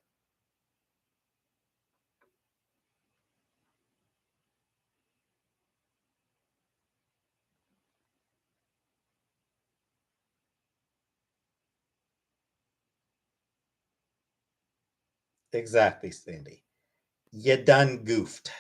Exactly, Sandy. You done goofed.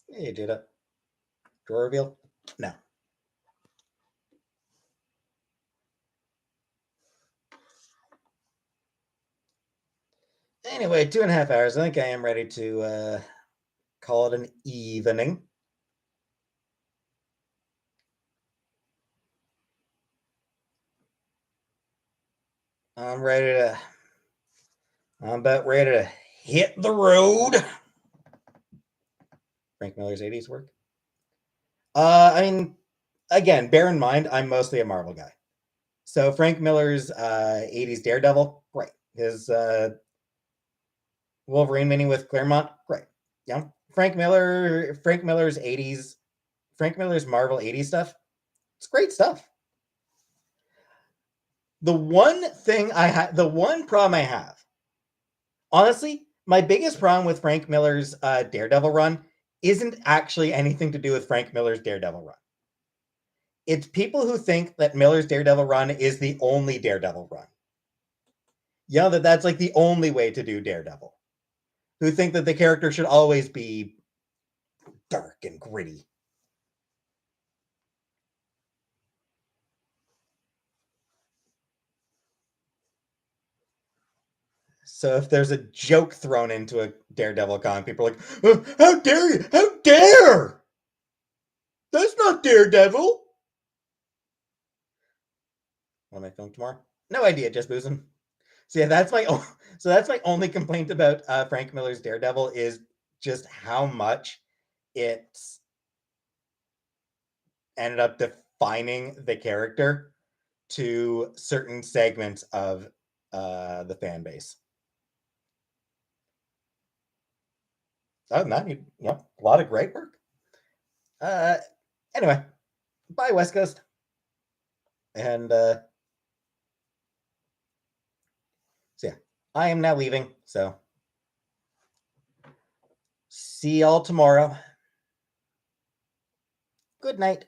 Yeah, you did it. Drawer reveal? No. Anyway, 2.5 hours. I think I am ready to call it an evening. I'm ready to. I'm about ready to hit the road. Frank Miller's '80s work. I mean, again, bear in mind, I'm mostly a Marvel guy. So Frank Miller's '80s Daredevil, great. His Wolverine mini with Claremont, great. Yeah, Frank Miller's '80s, Frank Miller's Marvel '80s stuff. It's great stuff. The one problem I have, honestly, my biggest problem with Frank Miller's Daredevil run isn't actually anything to do with Frank Miller's Daredevil run. It's people who think that Miller's Daredevil run is the only Daredevil run. You know, that's like the only way to do Daredevil. Who think that the character should always be dark and gritty. So if there's a joke thrown into a Daredevil con, people are like, oh, how dare you? How dare! That's not Daredevil! What am I filming tomorrow? No idea, just boozing. So yeah, that's my only complaint about Frank Miller's Daredevil is just how much it's ended up defining the character to certain segments of the fan base. Other than that, a lot of great work. Uh, anyway, bye West Coast, and so yeah, I am now leaving. So see y'all tomorrow. Good night.